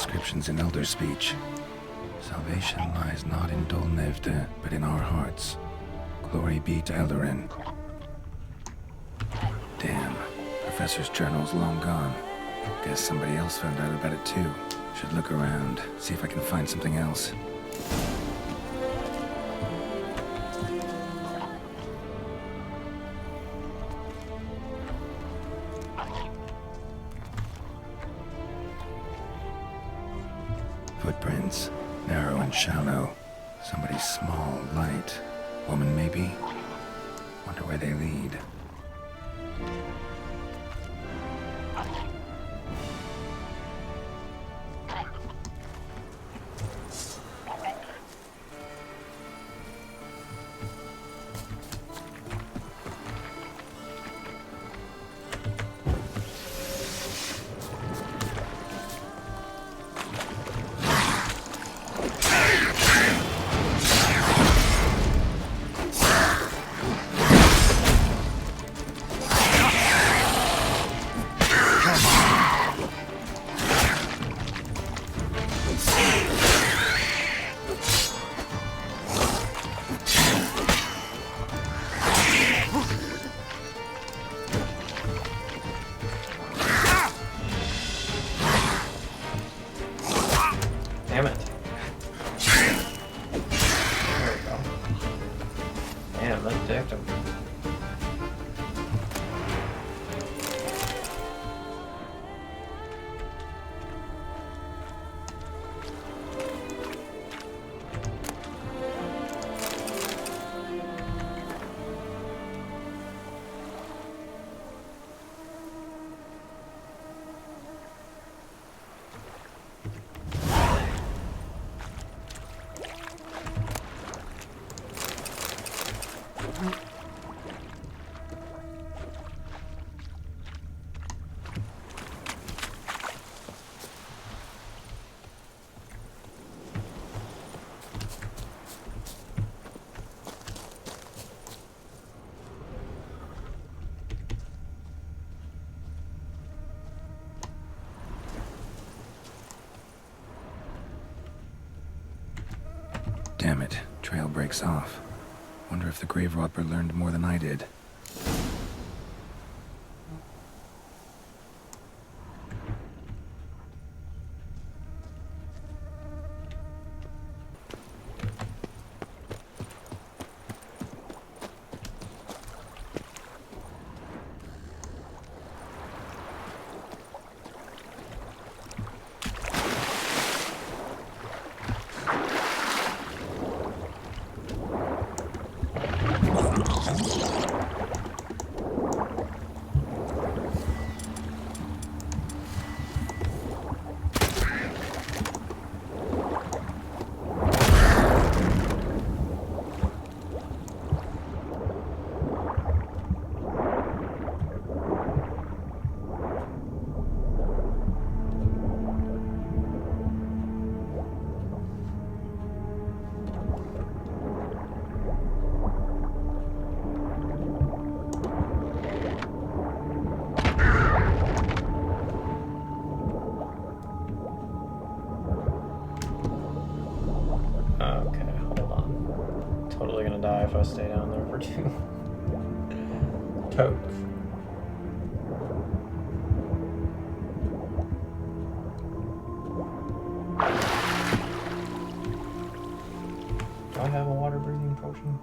inscriptions in Elder speech. Salvation lies not in Dol Nevde, but in our hearts. Glory be to Eldarin. Damn. Professor's journal's long gone. Guess somebody else found out about it too. Should look around, see if I can find something else. Footprints. Narrow and shallow. Somebody small, light. Woman, maybe? Wonder where they lead. Damn it. There we go. Damn, that decked him. Damn it, trail breaks off. Wonder if the grave robber learned more than I did. Okay, hold on. Totally gonna die if I stay down there for too. Totes. Do I have a water breathing potion?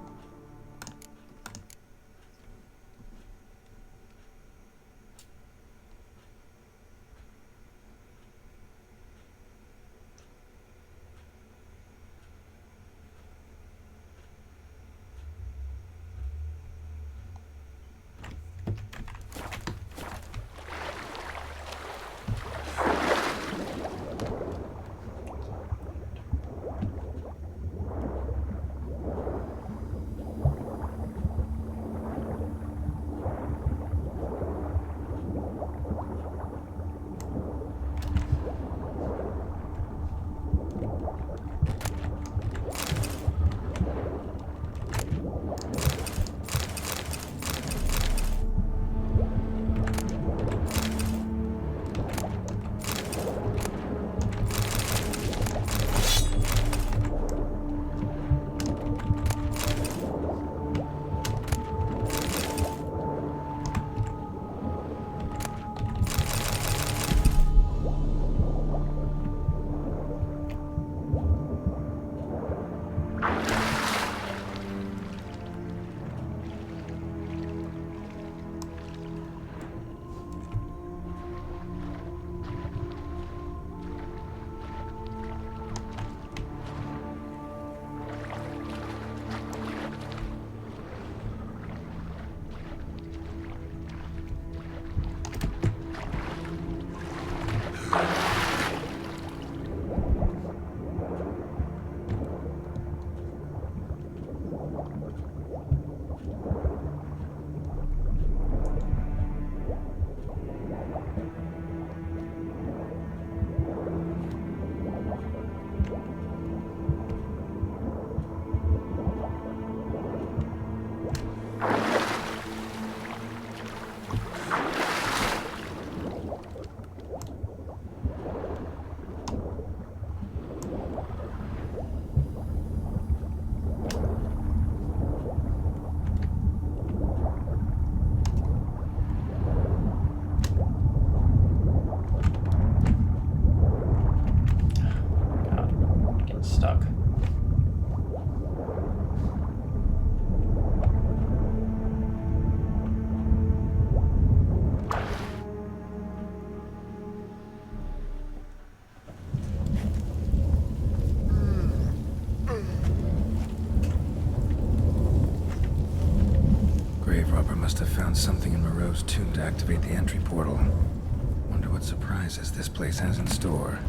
something in Moreau's tomb to activate the entry portal. Wonder what surprises this place has in store.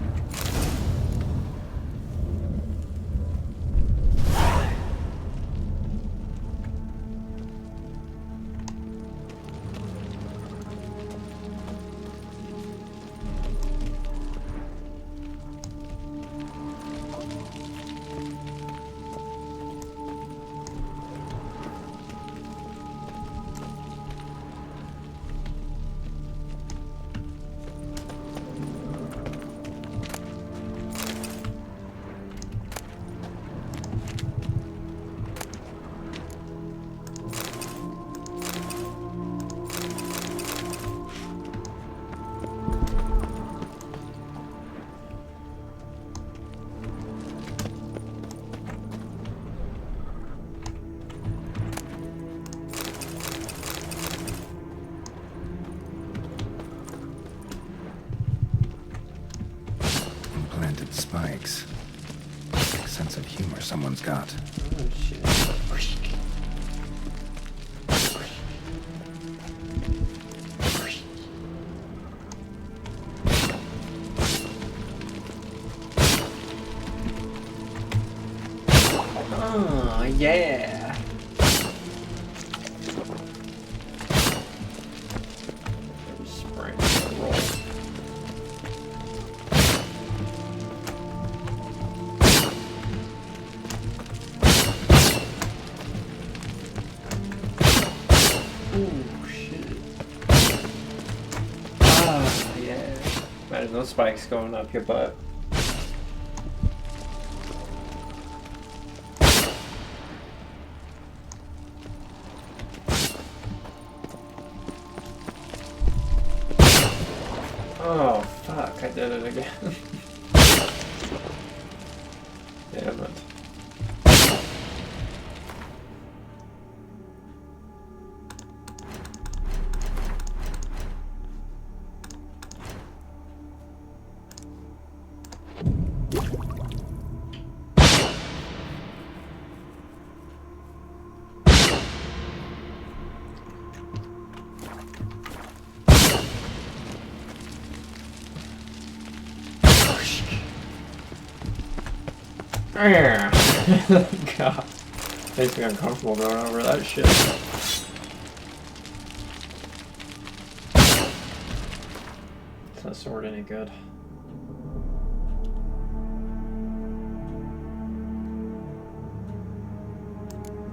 Implanted spikes. Sick sense of humor someone's got. Oh shit. Oh yeah. Spring roll. Ooh, shit. Ah, yeah. Imagine those spikes going up your butt. Oh, fuck, I did it again. Damn it. God. Makes me uncomfortable going over that shit. Is that sword any good?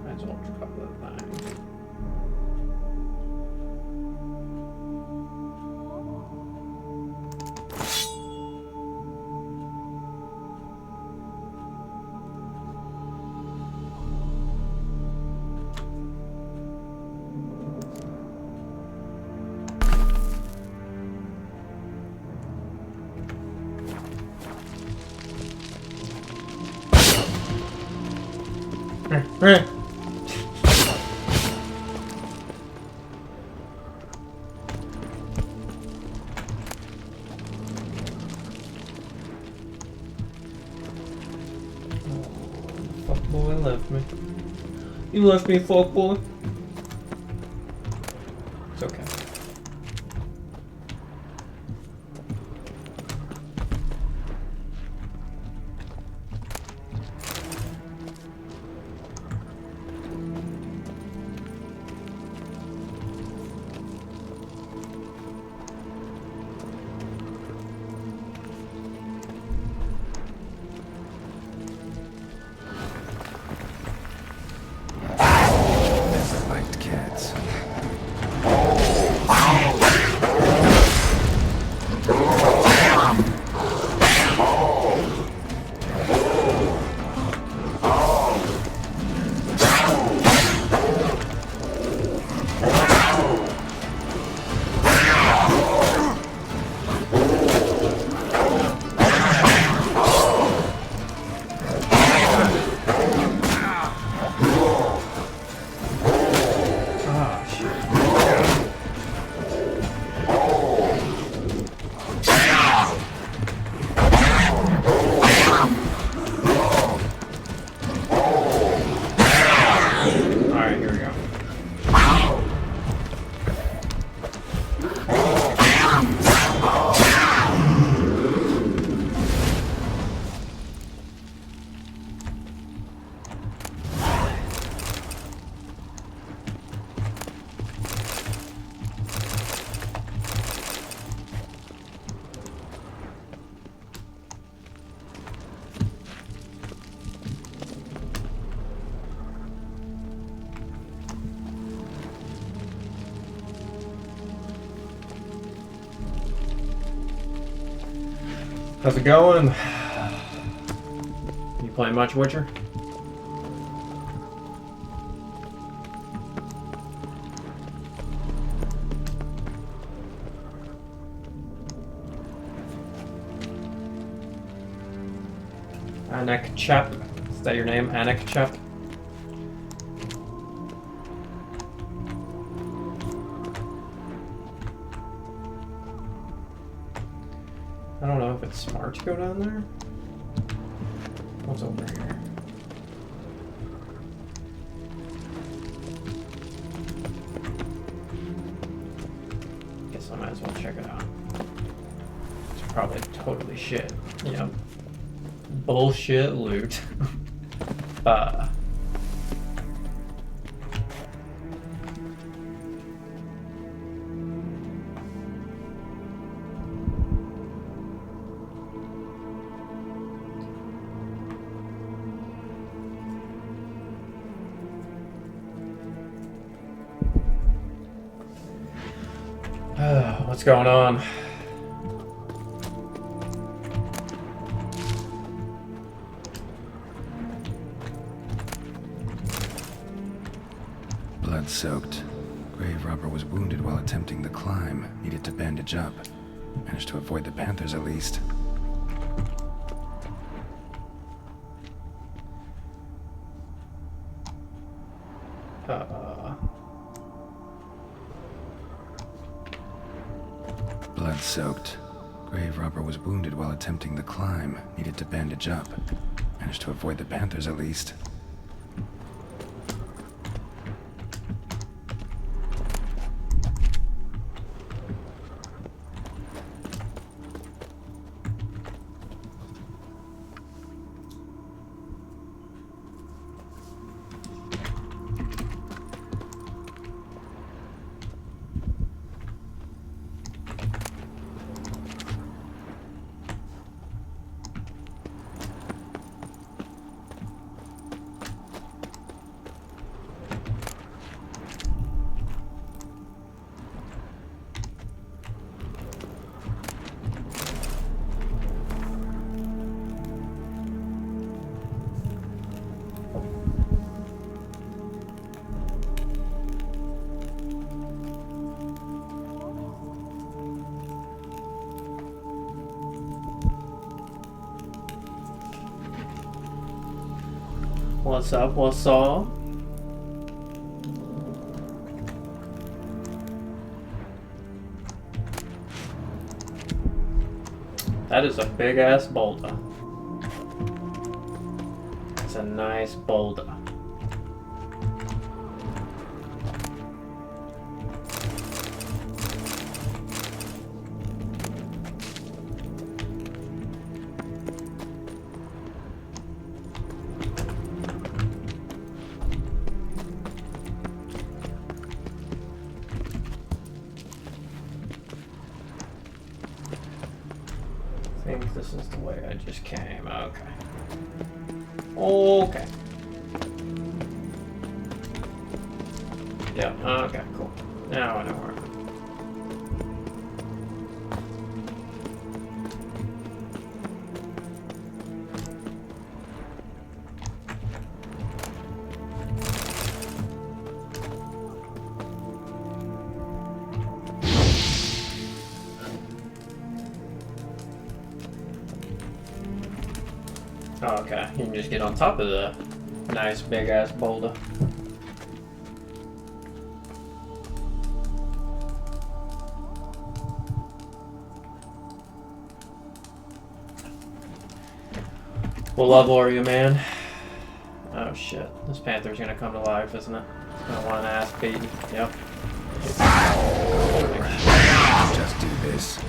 Might as well drop that thing. Fuck boy left me. You left me, fuck boy. It's okay. Never liked cats. How's it going? You playing much Witcher? Anek Chep. Is that your name? Anek Chep? I don't know if it's smart to go down there. What's over here? Guess I might as well check it out. It's probably totally shit. Yep. Bullshit loot. What's going on? Blood-soaked. Grave robber was wounded while attempting the climb. Needed to bandage up. Managed to avoid the Panthers at least. Blood-soaked. Grave robber was wounded while attempting the climb. Needed to bandage up. Managed to avoid the Panthers at least. What's up? What's up? That is a big ass boulder. It's a nice boulder. I think this is the way I just came. Okay. Okay. Yeah, okay, cool. Now I know where I'm at. Oh, okay, you can just get on top of the nice big ass boulder. What level are you, man? Oh shit, this panther's gonna come to life, isn't it? It's gonna want an ass beating. Yep. Just do this.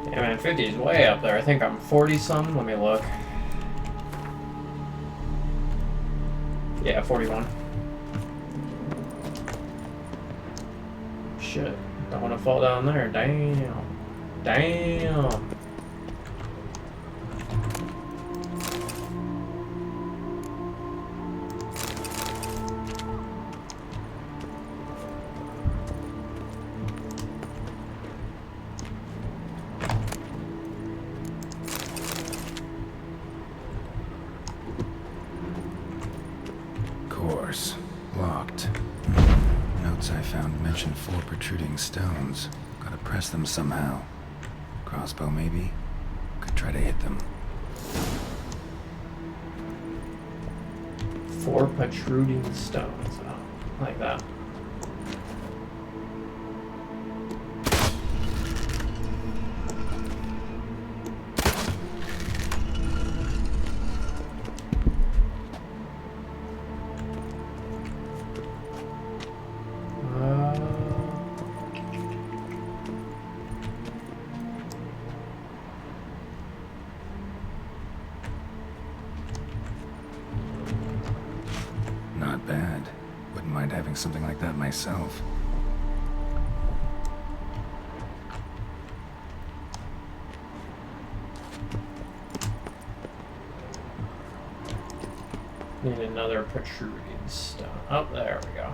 Yeah, man, 50 is way up there. I think I'm 40-some. Let me look. Yeah, 41. Shit. Don't want to fall down there. Damn. Damn. Course. Locked. Notes I found mention 4 protruding stones. Gotta press them somehow. Crossbow, maybe? Could try to hit them. 4 protruding stones. Oh, like that. Not bad. Wouldn't mind having something like that myself. Need another protruding stone. Oh, there we go.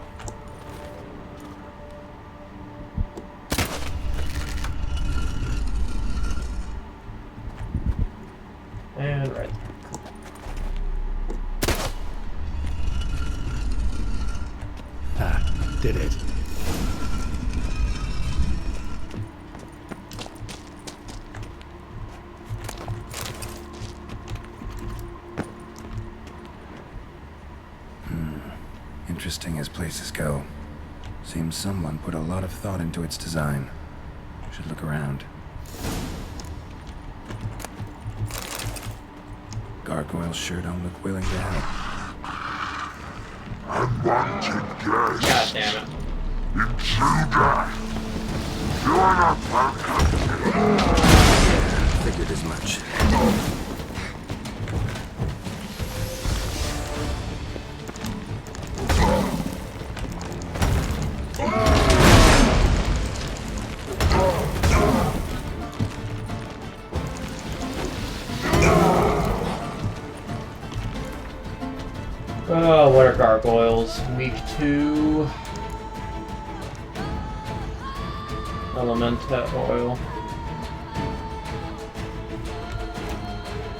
And right there. Ah, did it. Interesting as places go. Seems someone put a lot of thought into its design. Should look around. Gargoyles sure don't look willing to help. Unwanted God guest. damn it. Intruder. You are not welcome. Figured as much. Oh, what are gargoyles? Week 2. Elementa oil.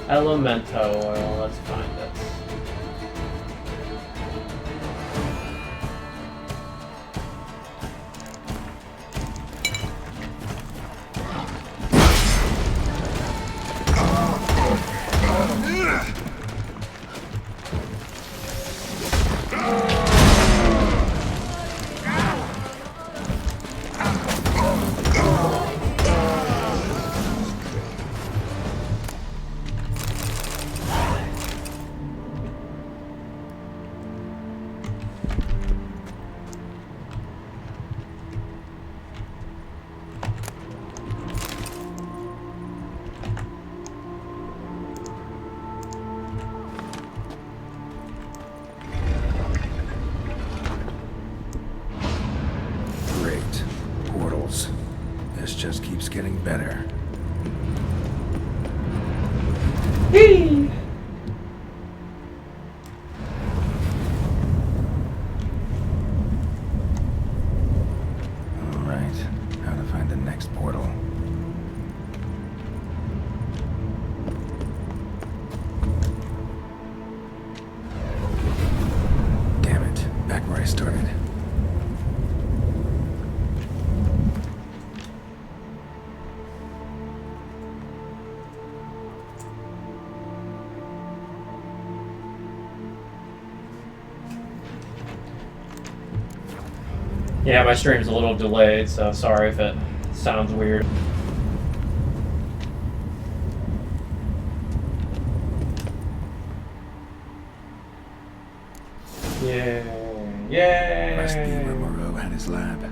Elemento oil, let's find it. Great. Portals. This just keeps getting better. Whee! Alright. How to find the next portal. Damn it. Back where I started. Yeah, my stream's a little delayed, so sorry if it sounds weird. Yay! Yay! Must be where Moreau had his lab.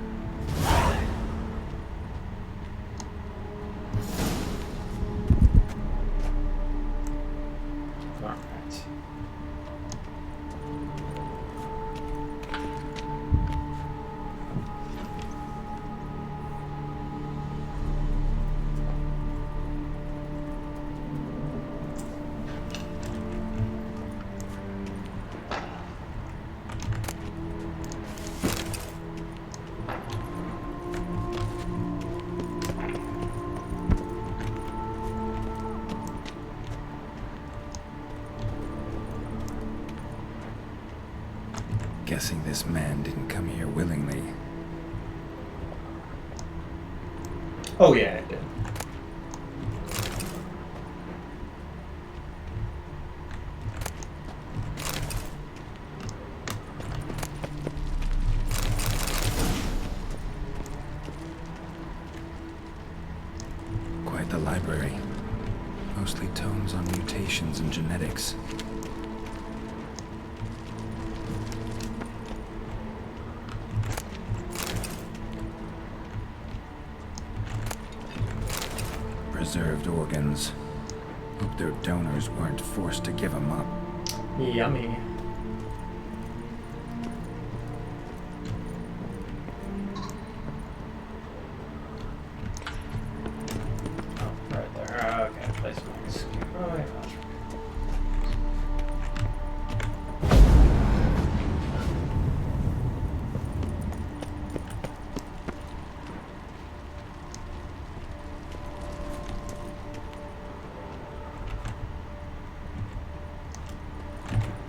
guessing this man didn't come here willingly. Oh yeah, it did. Quite the library. Mostly tomes on mutations and genetics. Preserved organs. Hope their donors weren't forced to give them up. Yummy. Oh, right there. Okay, place my excuse. Oh my gosh.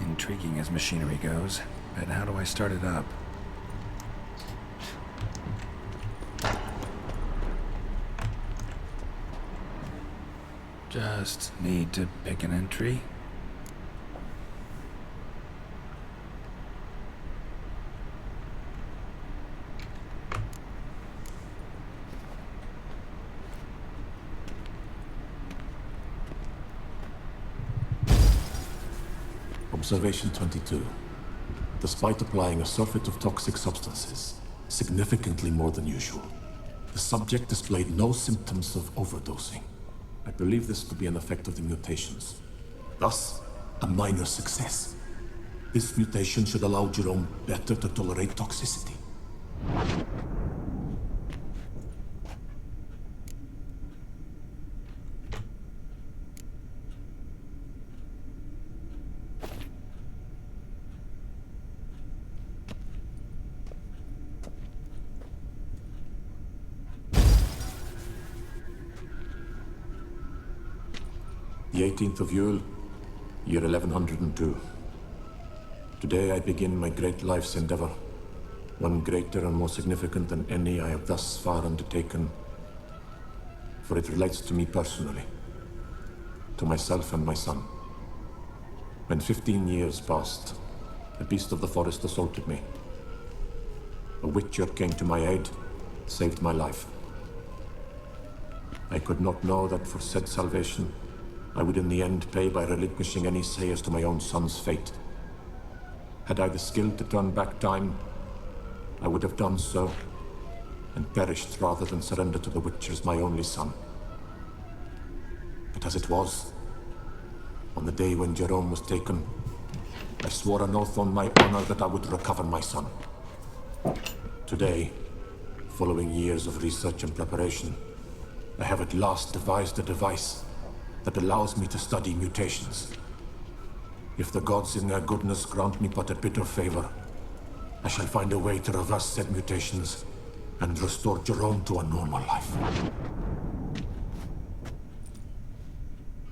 Intriguing as machinery goes, but how do I start it up? Just need to pick an entry. Observation 22. Despite applying a surfeit of toxic substances, significantly more than usual, the subject displayed no symptoms of overdosing. I believe this to be an effect of the mutations. Thus, a minor success. This mutation should allow Jerome better to tolerate toxicity. The 18th of Yule, year 1102. Today I begin my great life's endeavor, one greater and more significant than any I have thus far undertaken, for it relates to me personally, to myself and my son. When 15 years passed, a beast of the forest assaulted me. A witcher came to my aid, saved my life. I could not know that for said salvation, I would in the end pay by relinquishing any say as to my own son's fate. Had I the skill to turn back time, I would have done so, and perished rather than surrender to the Witchers my only son. But as it was, on the day when Jerome was taken, I swore an oath on my honor that I would recover my son. Today, following years of research and preparation, I have at last devised a device that allows me to study mutations. If the gods in their goodness grant me but a bit of favor, I shall find a way to reverse said mutations and restore Jerome to a normal life.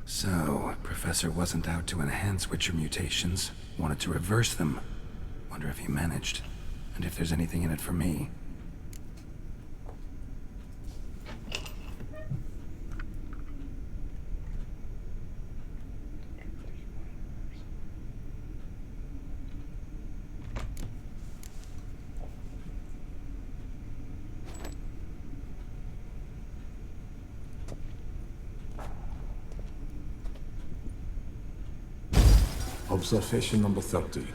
So, Professor wasn't out to enhance Witcher mutations, wanted to reverse them. Wonder if he managed, and if there's anything in it for me. Observation number 30.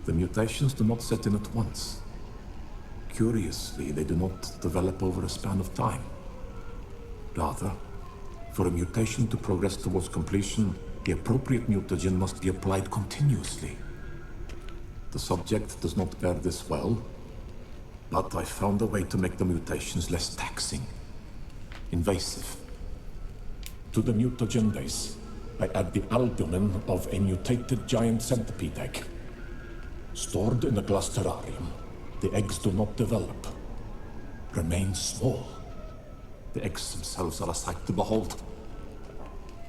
The mutations do not set in at once. Curiously, they do not develop over a span of time. Rather, for a mutation to progress towards completion, the appropriate mutagen must be applied continuously. The subject does not bear this well, but I found a way to make the mutations less taxing, invasive. To the mutagen base, I add the albumin of a mutated giant centipede egg. Stored in a glass terrarium, the eggs do not develop, remain small. The eggs themselves are a sight to behold.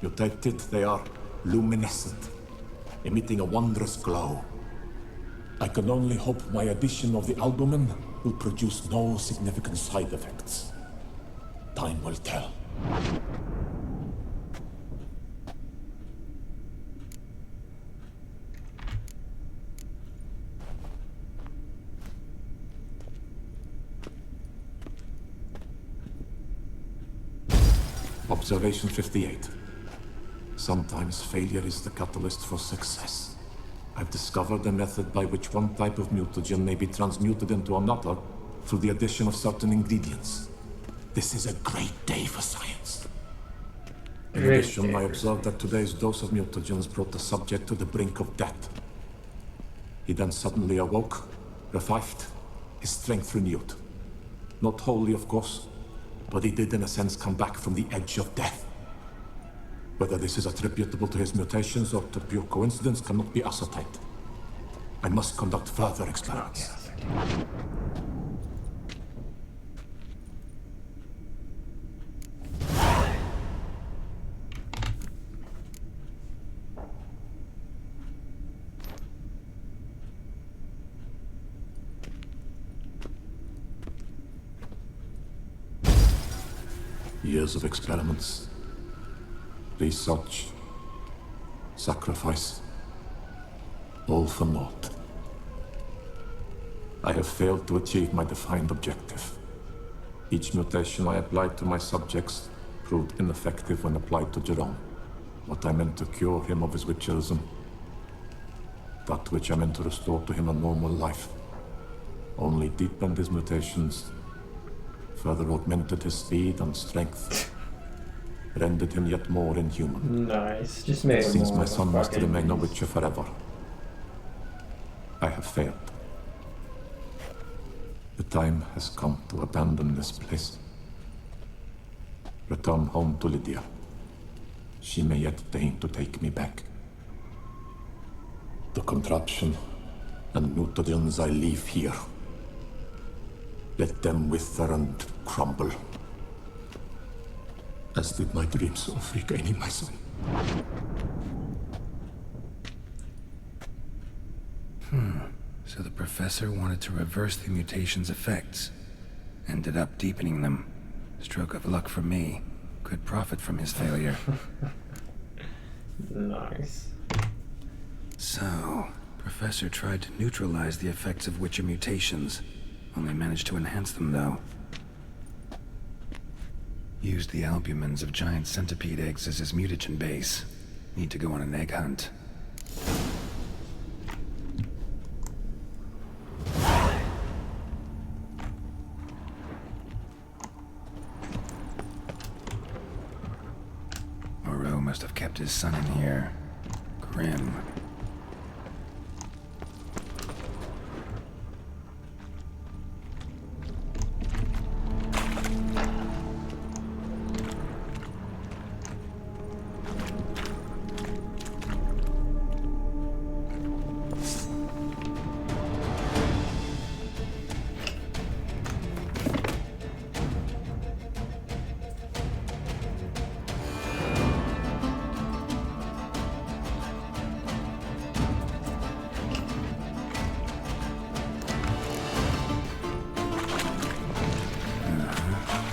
Mutated, they are luminescent, emitting a wondrous glow. I can only hope my addition of the albumin will produce no significant side effects. Time will tell. Observation 58. Sometimes failure is the catalyst for success. I've discovered a method by which one type of mutagen may be transmuted into another through the addition of certain ingredients. This is a great day for science. In Great addition, day I for observed that today's dose of mutagens brought the subject to the brink of death. He then suddenly awoke, revived, his strength renewed. Not wholly, of course, but he did in a sense come back from the edge of death. Whether this is attributable to his mutations or to pure coincidence cannot be ascertained. I must conduct further experiments. Years of experiments, research, sacrifice, all for naught. I have failed to achieve my defined objective. Each mutation I applied to my subjects proved ineffective when applied to Jerome. What I meant to cure him of his witcherism, that which I meant to restore to him a normal life, only deepened his mutations, further augmented his speed and strength, rendered him yet more inhuman. Nice. Just made It him seems more my of a son must fucking remain a beast. witcher forever. I have failed. The time has come to abandon this place. Return home to Lydia. She may yet deign to take me back. The contraption and mutagens I leave here. Let them wither and crumble. As did my dreams of regaining my son. So the professor wanted to reverse the mutation's effects. Ended up deepening them. Stroke of luck for me. Could profit from his failure. Nice. So, Professor tried to neutralize the effects of Witcher mutations. Only managed to enhance them, though. Used the albumins of giant centipede eggs as his mutagen base. Need to go on an egg hunt. Moreau must have kept his son in here. Grim.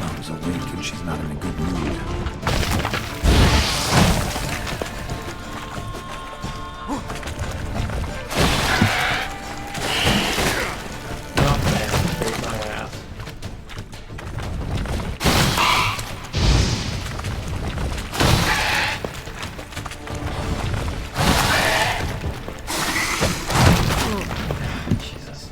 Mom's awake and she's not in a good mood. Oh man, beat my ass. Jesus.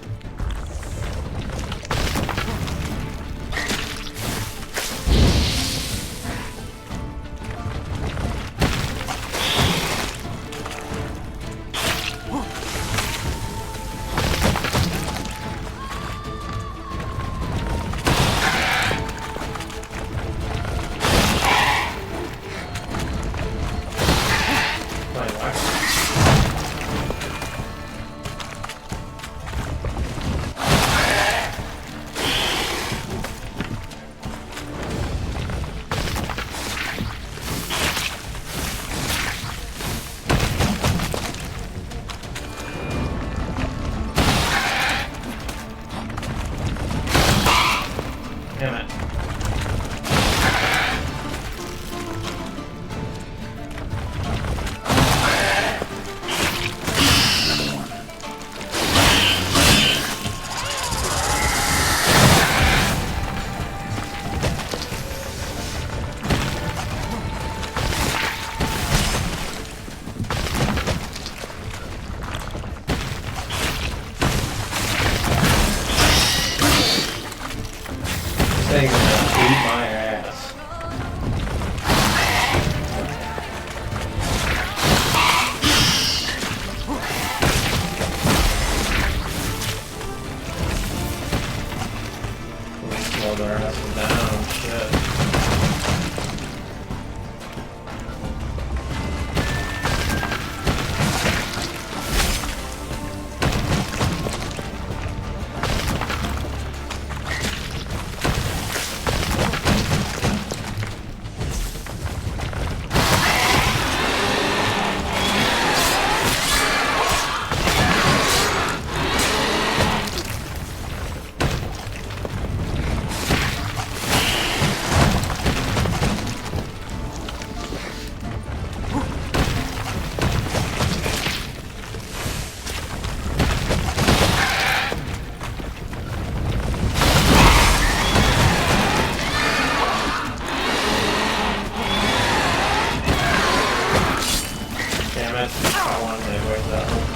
nice if I wanted anyways, though.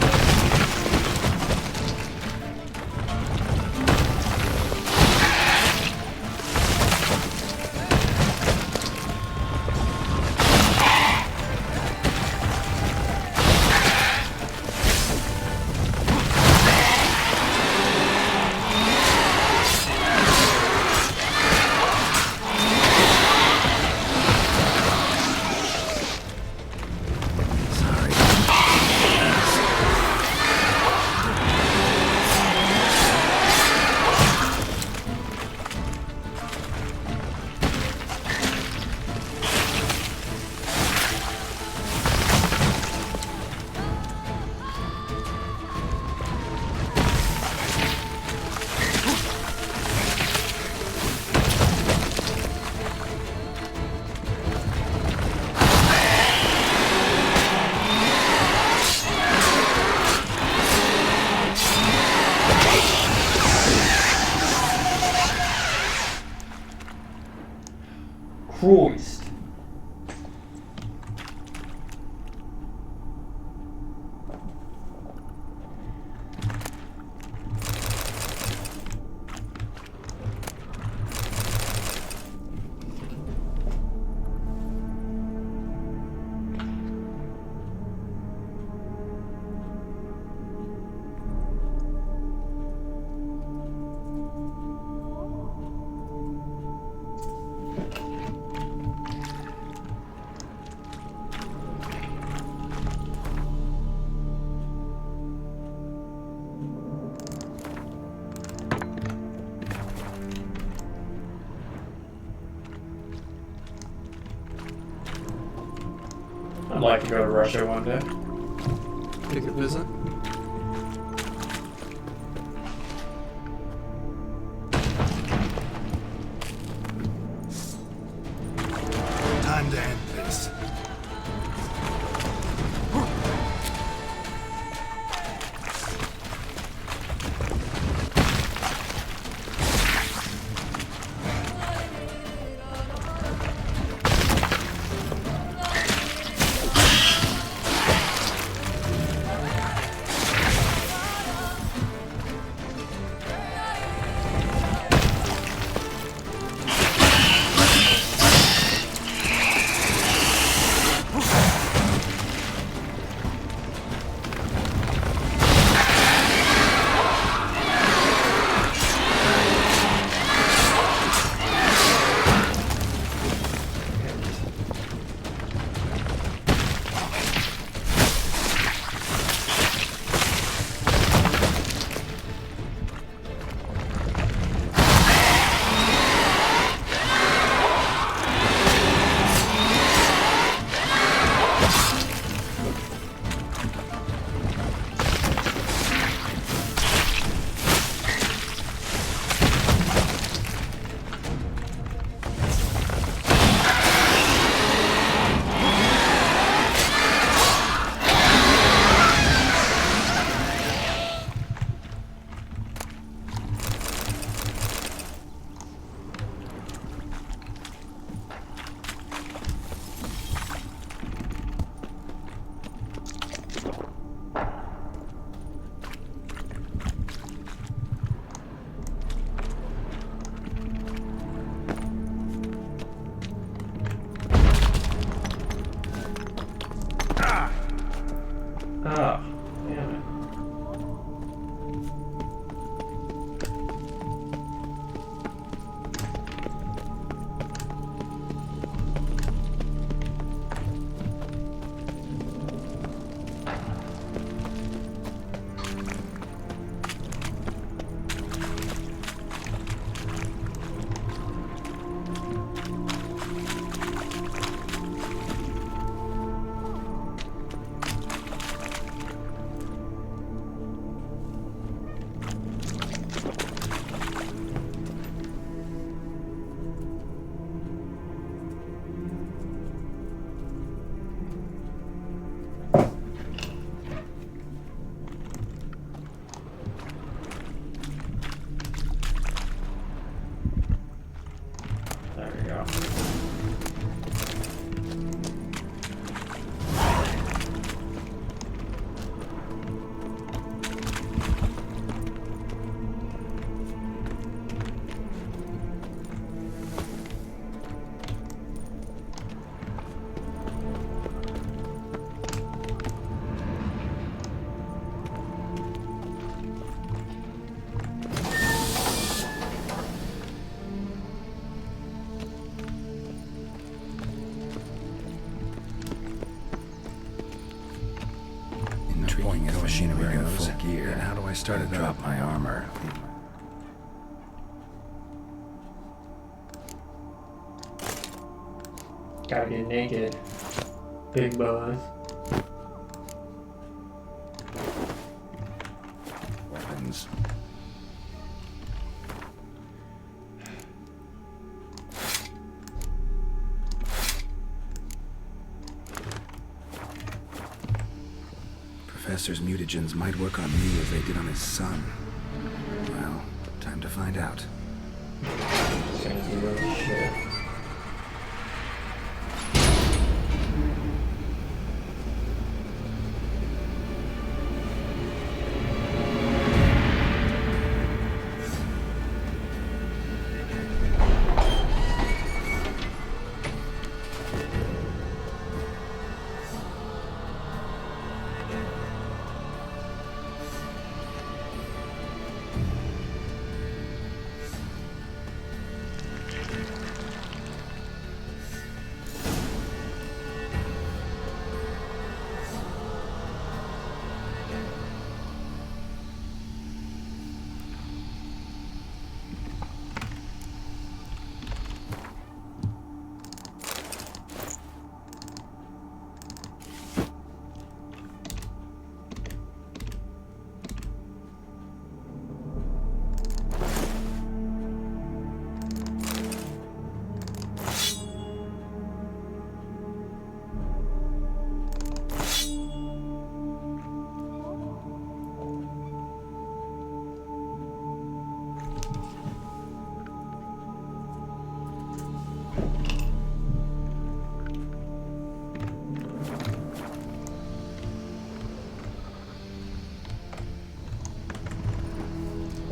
Christ. I'd like to go to Russia one day. Take a visit. Time to end this. machinery goes, full gear. Then how do I start it? Drop my armor. Gotta get naked. Big boss. Weapons. Professor's mutagens might work on me as they did on his son. Well, time to find out. It's gonna be real shit.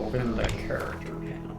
Open the character panel.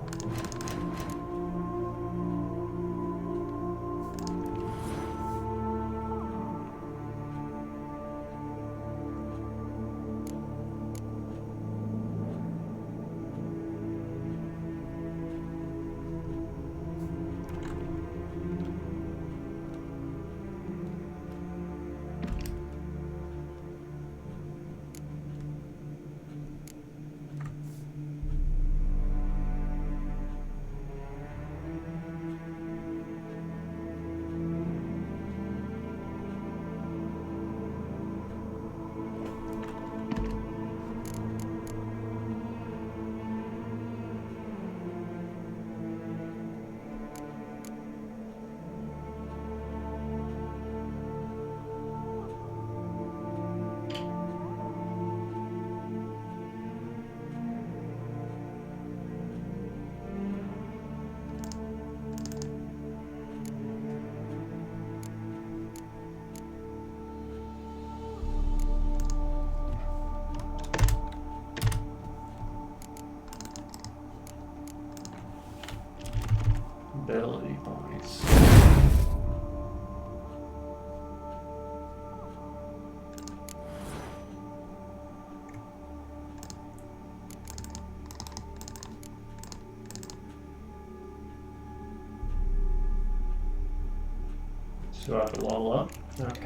Ability points. So I have to level up? Okay.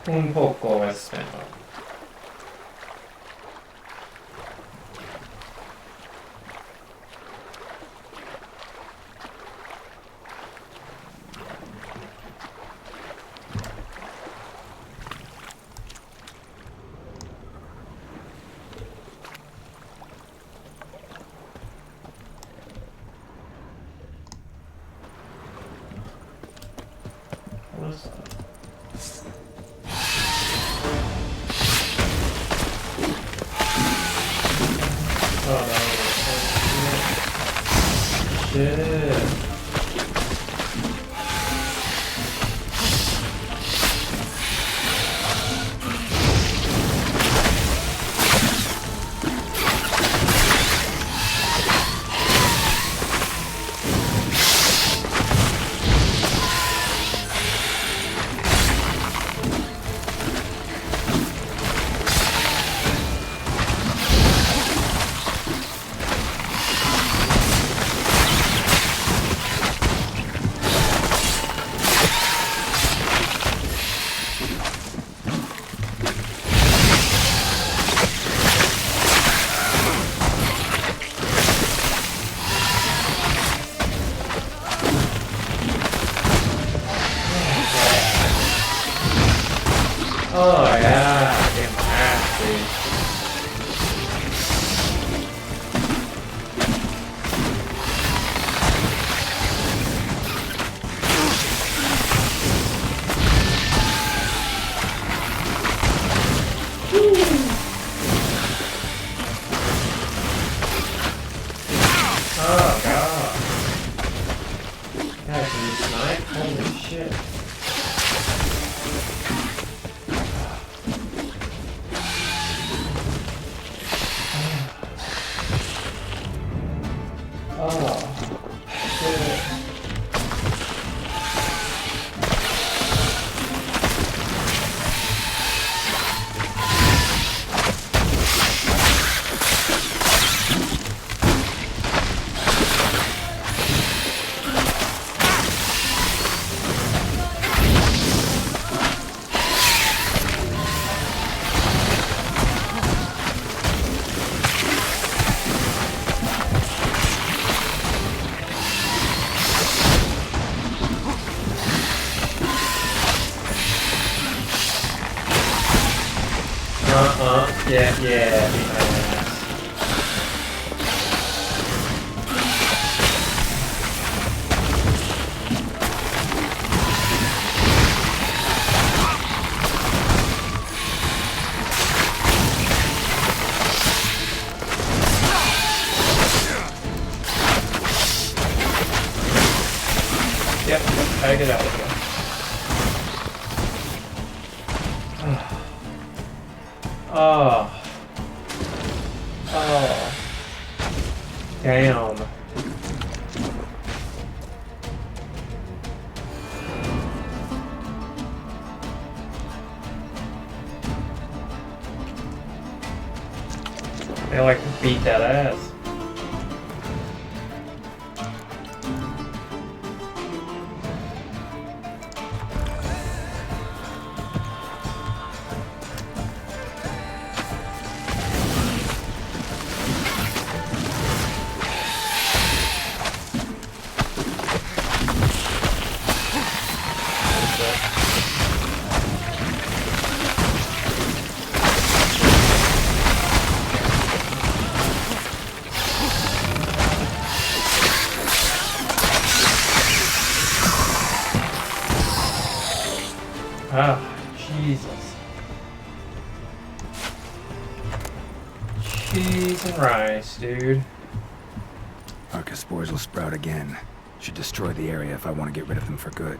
Un poco español. What is that? Oh no. shit. Oh yeah, damn my ass, dude. Oh god. Yeah, can you snipe? Holy shit. Oh, shit. Yeah. Yep, I get out of here. Oh. Oh. Damn. They like to beat that ass. Ah, Jesus. Cheese and rice, dude. Arca spores will sprout again. Should destroy the area if I want to get rid of them for good.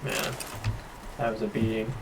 Man, that was a beating.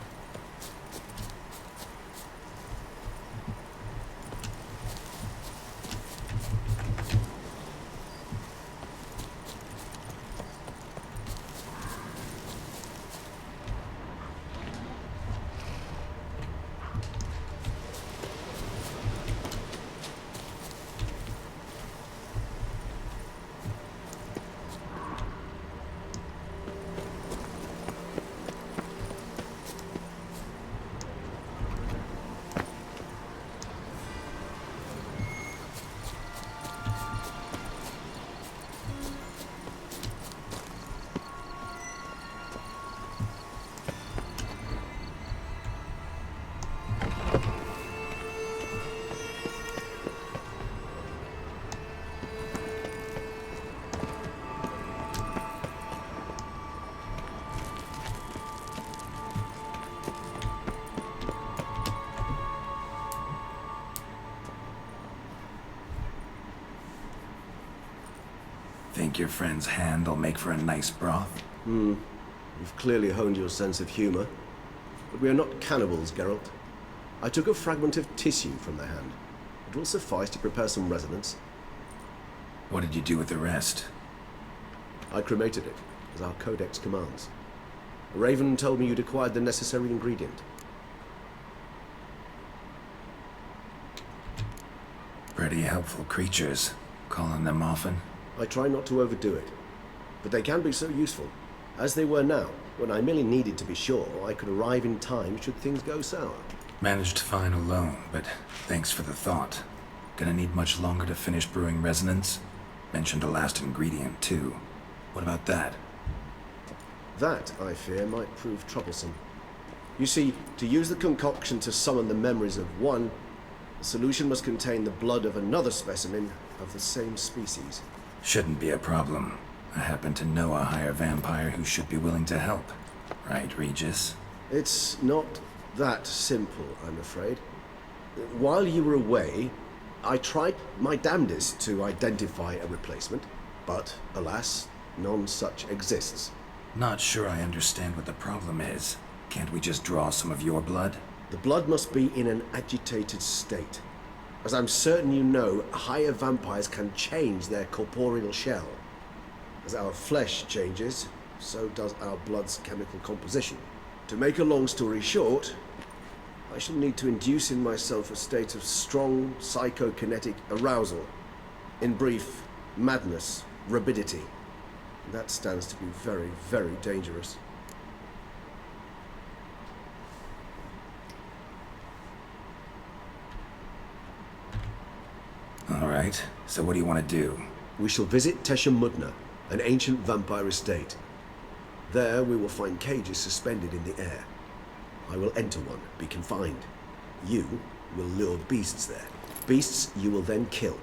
your friend's hand will make for a nice broth? You've clearly honed your sense of humor. But we are not cannibals, Geralt. I took a fragment of tissue from the hand. It will suffice to prepare some resonance. What did you do with the rest? I cremated it, as our codex commands. Raven told me you'd acquired the necessary ingredient. Pretty helpful creatures. Calling them often? I try not to overdo it, but they can be so useful, as they were now, when I merely needed to be sure I could arrive in time should things go sour. Managed fine alone, but thanks for the thought. Gonna need much longer to finish brewing resonance? Mentioned a last ingredient, too. What about that? That, I fear, might prove troublesome. You see, to use the concoction to summon the memories of one, the solution must contain the blood of another specimen of the same species. Shouldn't be a problem. I happen to know a higher vampire who should be willing to help. Right, Regis? It's not that simple, I'm afraid. While you were away, I tried my damnedest to identify a replacement, but alas, none such exists. Not sure I understand what the problem is. Can't we just draw some of your blood? The blood must be in an agitated state. As I'm certain you know, higher vampires can change their corporeal shell. As our flesh changes, so does our blood's chemical composition. To make a long story short, I shall need to induce in myself a state of strong psychokinetic arousal. In brief, madness, rabidity. That stands to be very, very dangerous. Alright, so what do you want to do? We shall visit Tesha Mudna, an ancient vampire estate. There we will find cages suspended in the air. I will enter one, be confined. You will lure beasts there. Beasts you will then kill.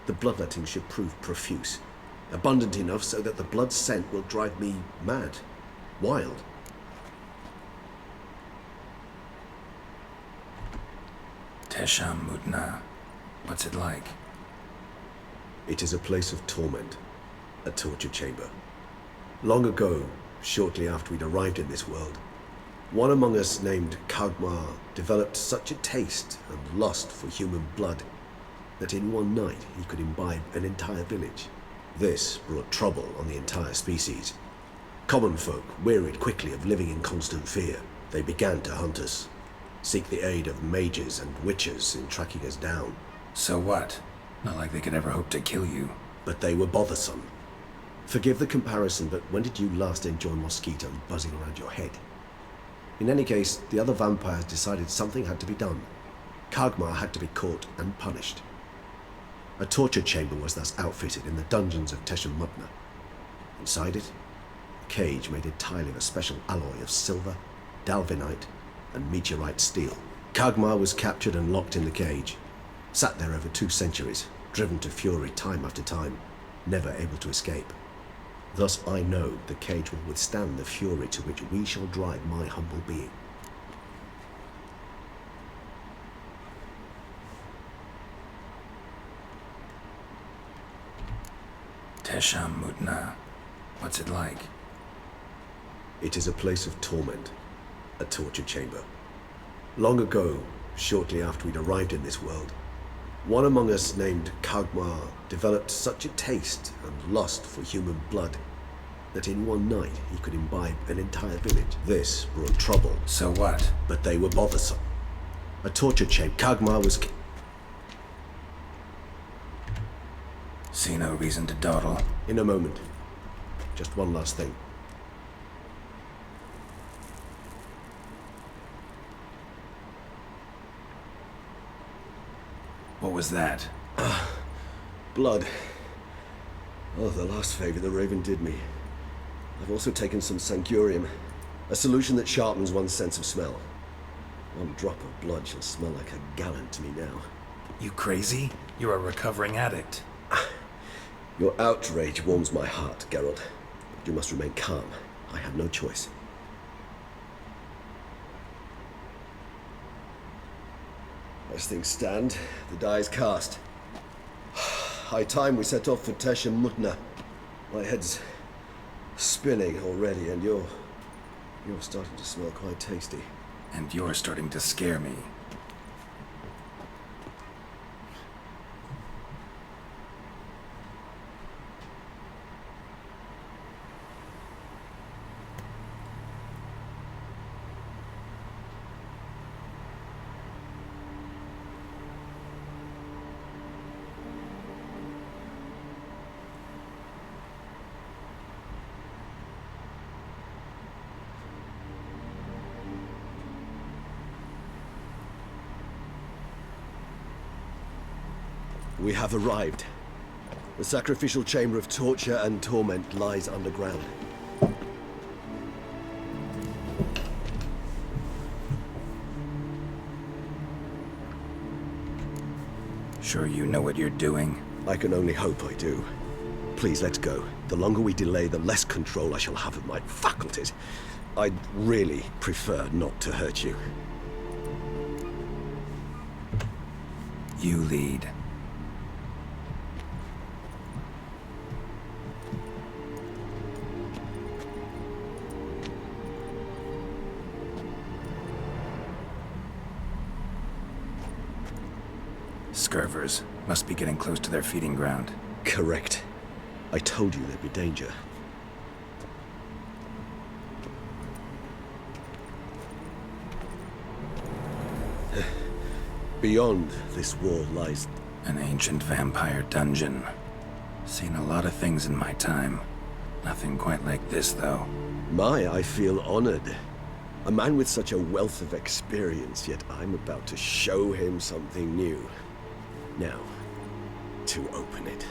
The bloodletting should prove profuse. Abundant enough so that the blood scent will drive me mad. Wild. Tesha Mudna. What's it like? It is a place of torment. A torture chamber. Long ago, shortly after we'd arrived in this world, one among us named Kagmar developed such a taste and lust for human blood that in one night he could imbibe an entire village. This brought trouble on the entire species. Common folk wearied quickly of living in constant fear. They began to hunt us, seek the aid of mages and witches in tracking us down. So what? Not like they could ever hope to kill you. But they were bothersome. Forgive the comparison, but when did you last enjoy mosquito buzzing around your head? In any case, the other vampires decided something had to be done. Kagmar had to be caught and punished. A torture chamber was thus outfitted in the dungeons of Tesha Mudna. Inside it, a cage made entirely of a special alloy of silver, dalvinite, and meteorite steel. Kagmar was captured and locked in the cage. Sat there over 2 centuries, driven to fury time after time, never able to escape. Thus I know the cage will withstand the fury to which we shall drive my humble being. Tesha Mudna. What's it like? It is a place of torment, a torture chamber. Long ago, shortly after we'd arrived in this world, one among us named Kagmar developed such a taste and lust for human blood that in one night he could imbibe an entire village. This brought trouble. So what? But they were bothersome. A torture chamber. Kagmar was... See no reason to dawdle. In a moment. Just one last thing. What was that? Blood. Oh, the last favor the Raven did me. I've also taken some Sancurium, a solution that sharpens one's sense of smell. One drop of blood shall smell like a gallon to me now. You crazy? You're a recovering addict. Your outrage warms my heart, Geralt. But you must remain calm. I have no choice. As things stand, the die is cast. High time we set off for Tesha Mudna. My head's spinning already, and you're starting to smell quite tasty. And you're starting to scare me. We have arrived. The sacrificial chamber of torture and torment lies underground. Sure you know what you're doing? I can only hope I do. Please, let's go. The longer we delay, the less control I shall have of my faculties. I'd really prefer not to hurt you. You lead. Scurvers must be getting close to their feeding ground. Correct. I told you there'd be danger. Beyond this wall lies... An ancient vampire dungeon. Seen a lot of things in my time. Nothing quite like this, though. I feel honored. A man with such a wealth of experience, yet I'm about to show him something new. Now, to open it.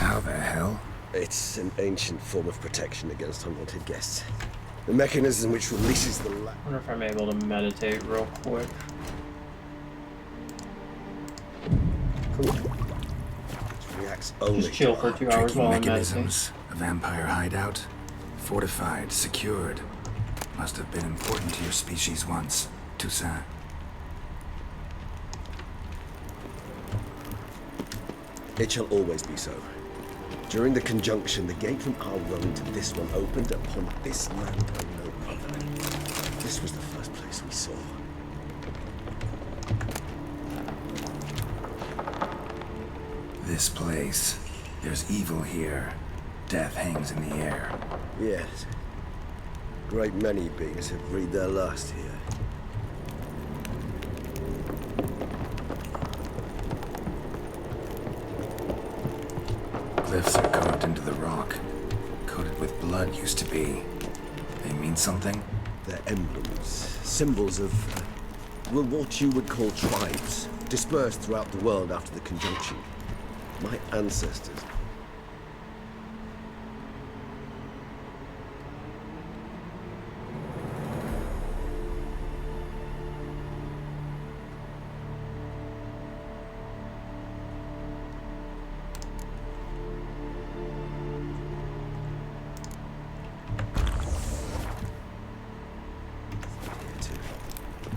How the hell? It's an ancient form of protection against unwanted guests. The mechanism which releases the I wonder if I'm able to meditate real quick. reacts only Just chill to for our 2 hours Tricky while I'm meditating. mechanisms. A vampire hideout. Fortified, secured. Must have been important to your species once, Toussaint. It shall always be so. During the conjunction, the gate from our realm to this one opened upon this land and no other. This was the first place we saw. This place. There's evil here. Death hangs in the air. Yes. Great many beings have breathed their last here. Glyphs are carved into the rock. Coated with blood used to be. They mean something? They're emblems, symbols of, well, what you would call tribes, dispersed throughout the world after the conjunction. My ancestors.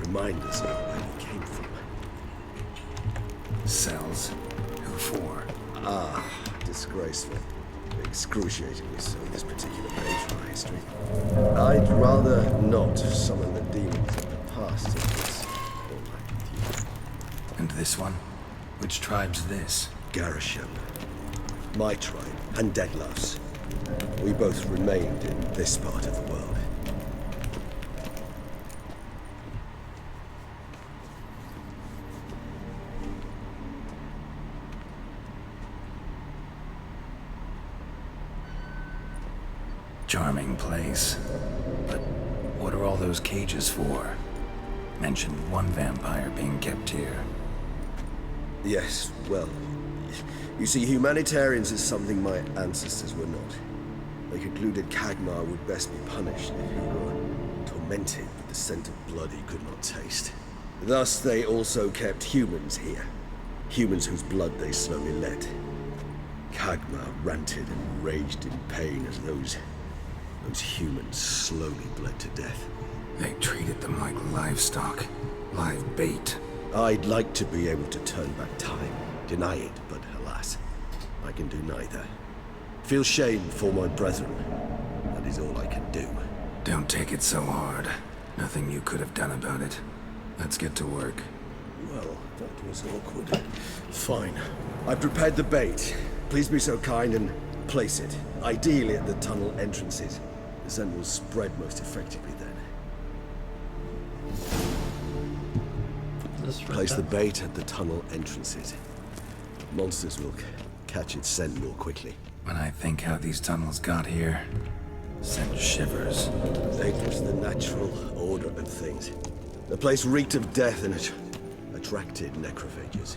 Remind us of where we came from. Cells? Who for? Ah, disgraceful. Excruciatingly so, this particular page of our history. I'd rather not summon the demons of the past in this format with you. And this one? Which tribe's this? Garisham. My tribe, and Deadlove's. We both remained in this part of the world. Charming place. But what are all those cages for? Mentioned one vampire being kept here. Yes, well, you see, humanitarians is something my ancestors were not. They concluded Kagmar would best be punished if he were tormented with the scent of blood he could not taste. Thus, they also kept humans here. Humans whose blood they slowly let. Kagmar ranted and raged in pain as those humans slowly bled to death. They treated them like livestock. Live bait. I'd like to be able to turn back time, deny it, but alas, I can do neither. Feel shame for my brethren. That is all I can do. Don't take it so hard. Nothing you could have done about it. Let's get to work. Well, that was awkward. Fine. I prepared the bait. Please be so kind and place it, ideally at the tunnel entrances. The scent will spread most effectively then. Place the bait at the tunnel entrances. Monsters will catch its scent more quickly. When I think how these tunnels got here, send shivers. It was the natural order of things. The place reeked of death and it attracted necrophages.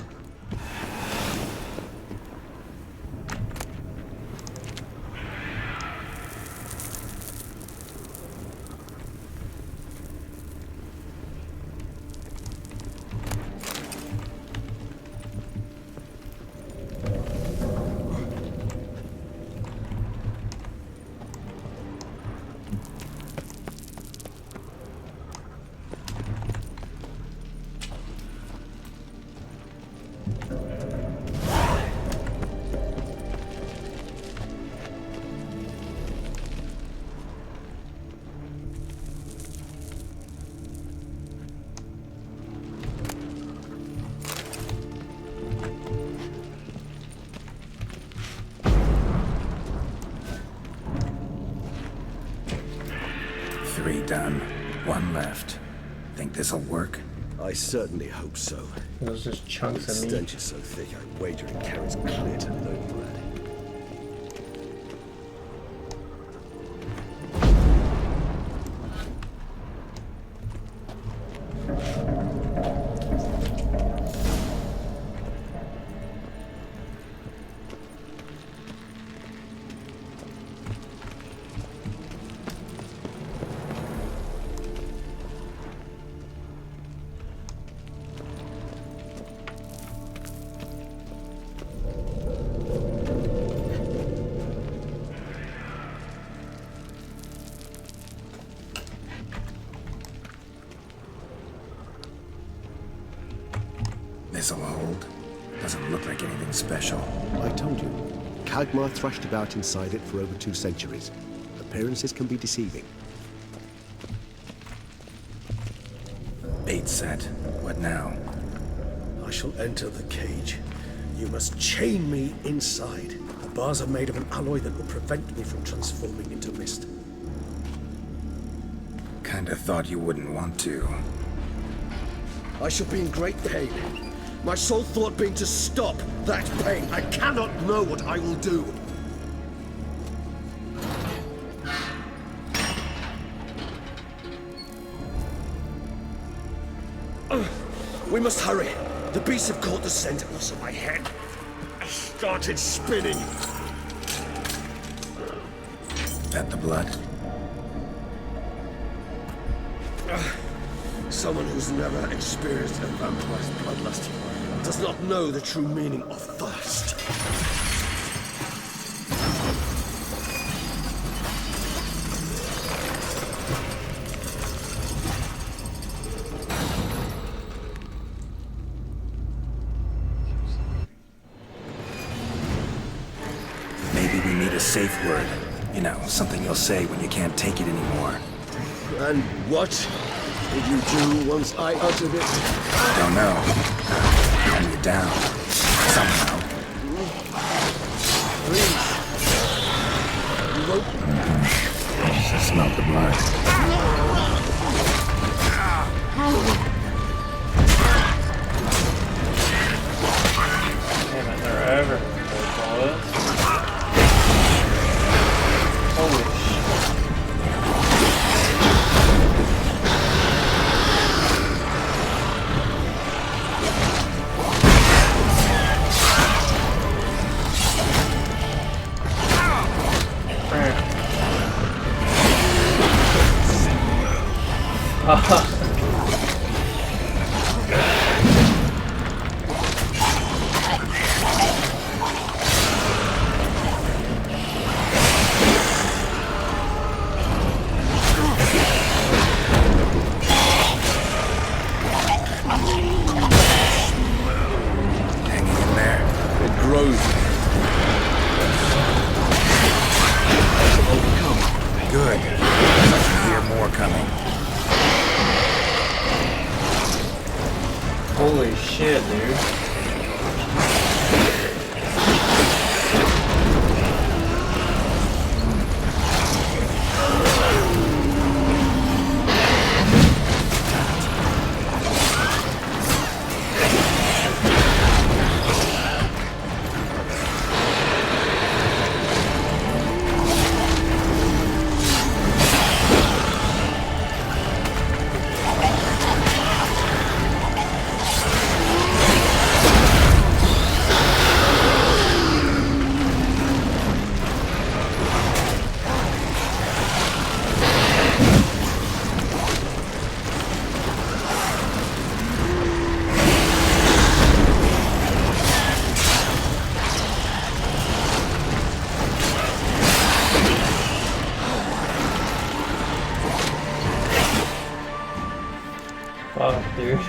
Three done. One left. Think this'll work? I certainly hope so. Those just chunks The of meat. stench is so thick, I wager it carries clear to Novigrad. This'll hold. Doesn't look like anything special. I told you. Khagmar thrashed about inside it for over 2 centuries. Appearances can be deceiving. Bait set. What now? I shall enter the cage. You must chain me inside. The bars are made of an alloy that will prevent me from transforming into mist. Kinda thought you wouldn't want to. I shall be in great pain. My sole thought being to stop that pain. I cannot know what I will do. We must hurry. The beasts have caught the scent and also my head. I started spinning. That the blood? Someone who's never experienced a vampire's bloodlust does not know the true meaning of thirst. Maybe we need a safe word. You know, something you'll say when you can't take it anymore. And what did you do once I uttered it? Don't know. Calm you down. Somehow. Please. You won't. I smell the blood. Damn it, they're everywhere. Holy shit. grows. Good. I can hear more coming. Holy shit, dude. Fuck, dude.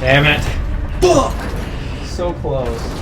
Damn it. Fuck! So close.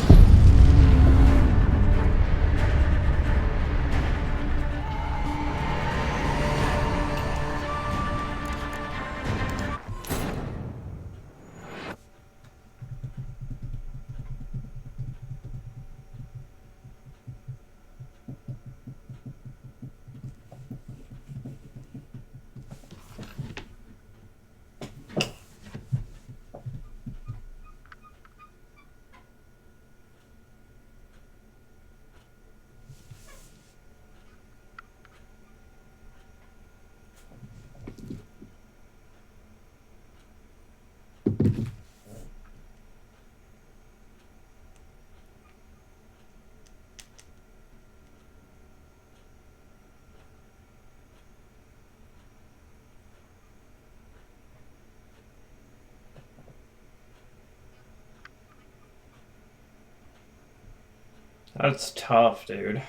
That's tough, dude.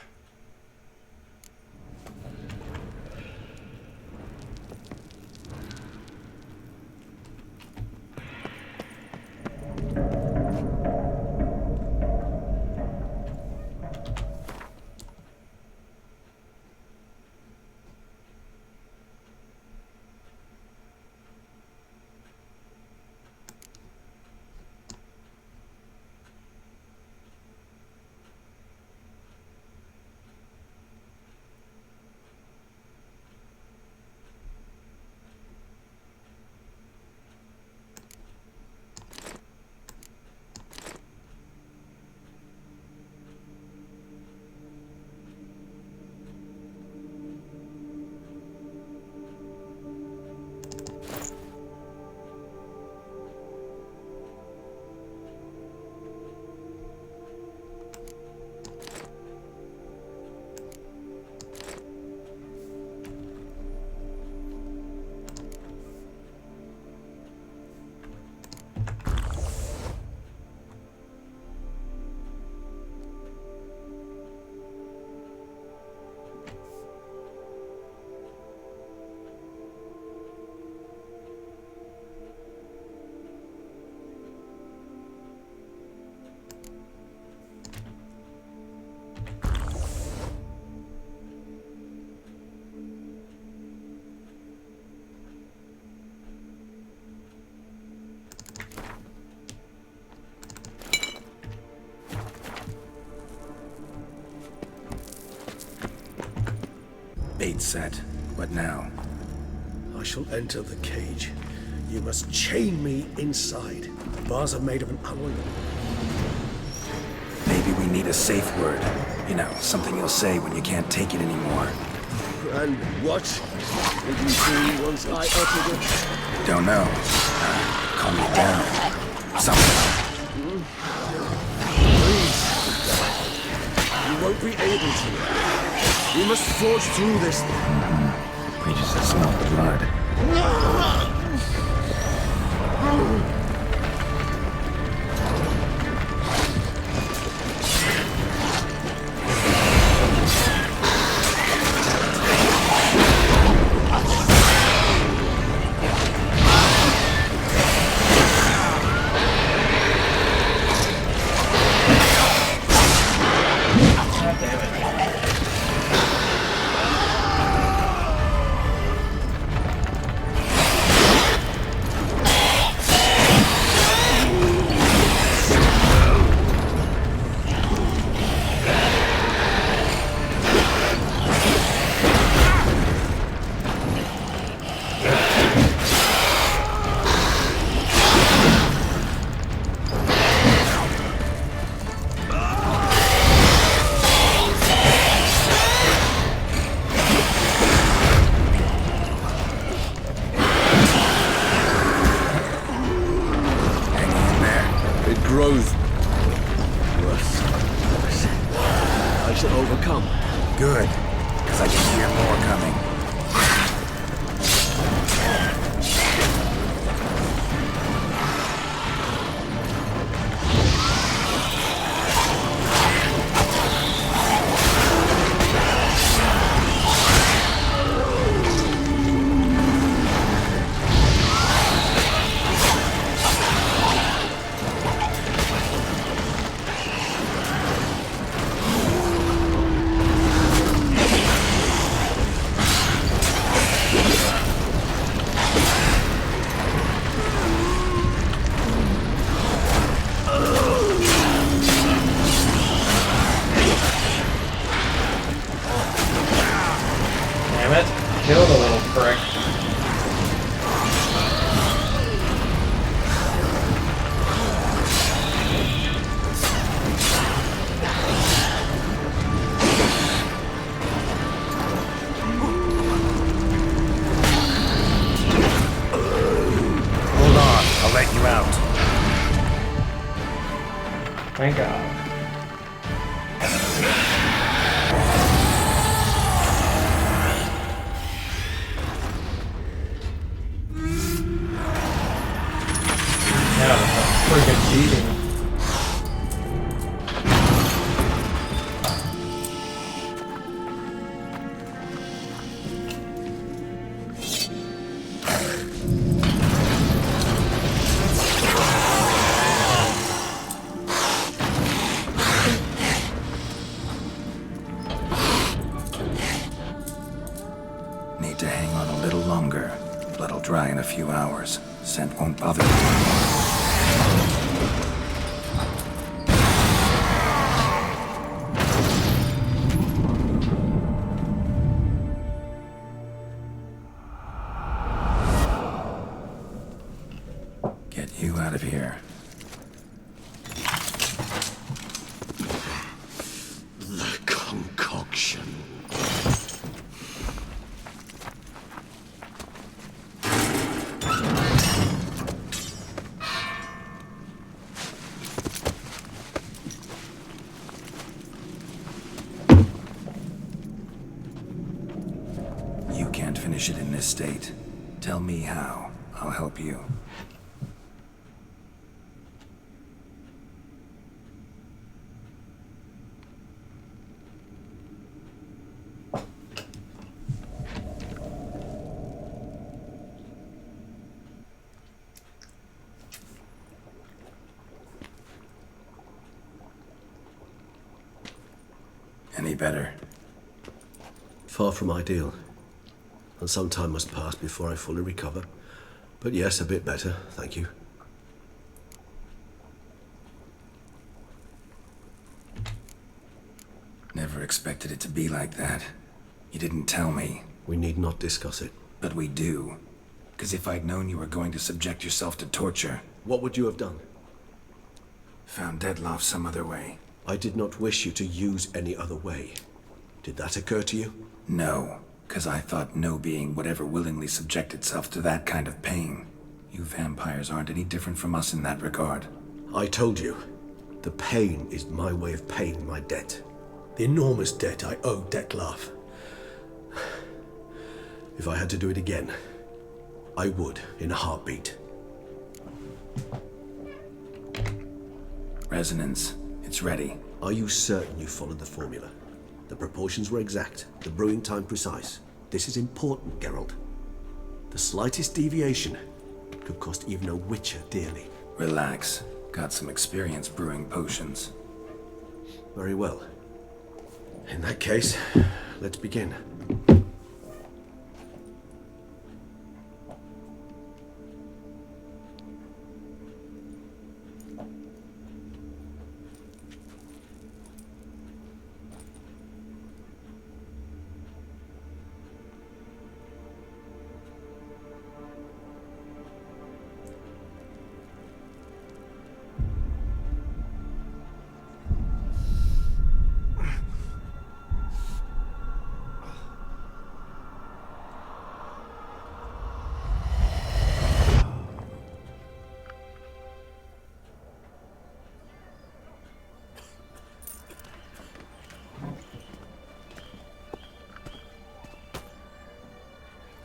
gate set. What now? I shall enter the cage. You must chain me inside. The bars are made of an alloy. Maybe we need a safe word. You know, something you'll say when you can't take it anymore. And what would you do once I uttered it? Don't know. Calm me down. Something. Please. You won't be able to. We must forge through this. We just smell the blood. God damn it. Hanging in there. It grows worse. I shall overcome. Good. Because I can hear more coming. Damn it. Kill the little prick. Hold on. I'll let you out. Thank God. Yeah, that's a freaking beating. Need to hang on a little longer. Blood'll dry in a few hours. Scent won't bother you. Get you out of here. The concoction. You can't finish it in this state. Tell me how. I'll help you. Any better? Far from ideal. And some time must pass before I fully recover. But yes, a bit better, thank you. Never expected it to be like that. You didn't tell me, We need not discuss it. but we do. Because if I'd known you were going to subject yourself to torture, What would you have done? found Dettlaff some other way. I did not wish you to use any other way. Did that occur to you? No, because I thought no being would ever willingly subject itself to that kind of pain. You vampires aren't any different from us in that regard. I told you, the pain is my way of paying my debt. The enormous debt I owe Dettlaff. If I had to do it again, I would in a heartbeat. Resonance, it's ready. Are you certain you followed the formula? The proportions were exact, the brewing time precise. This is important, Geralt. The slightest deviation could cost even a Witcher dearly. Relax. Got some experience brewing potions. Very well. In that case, let's begin.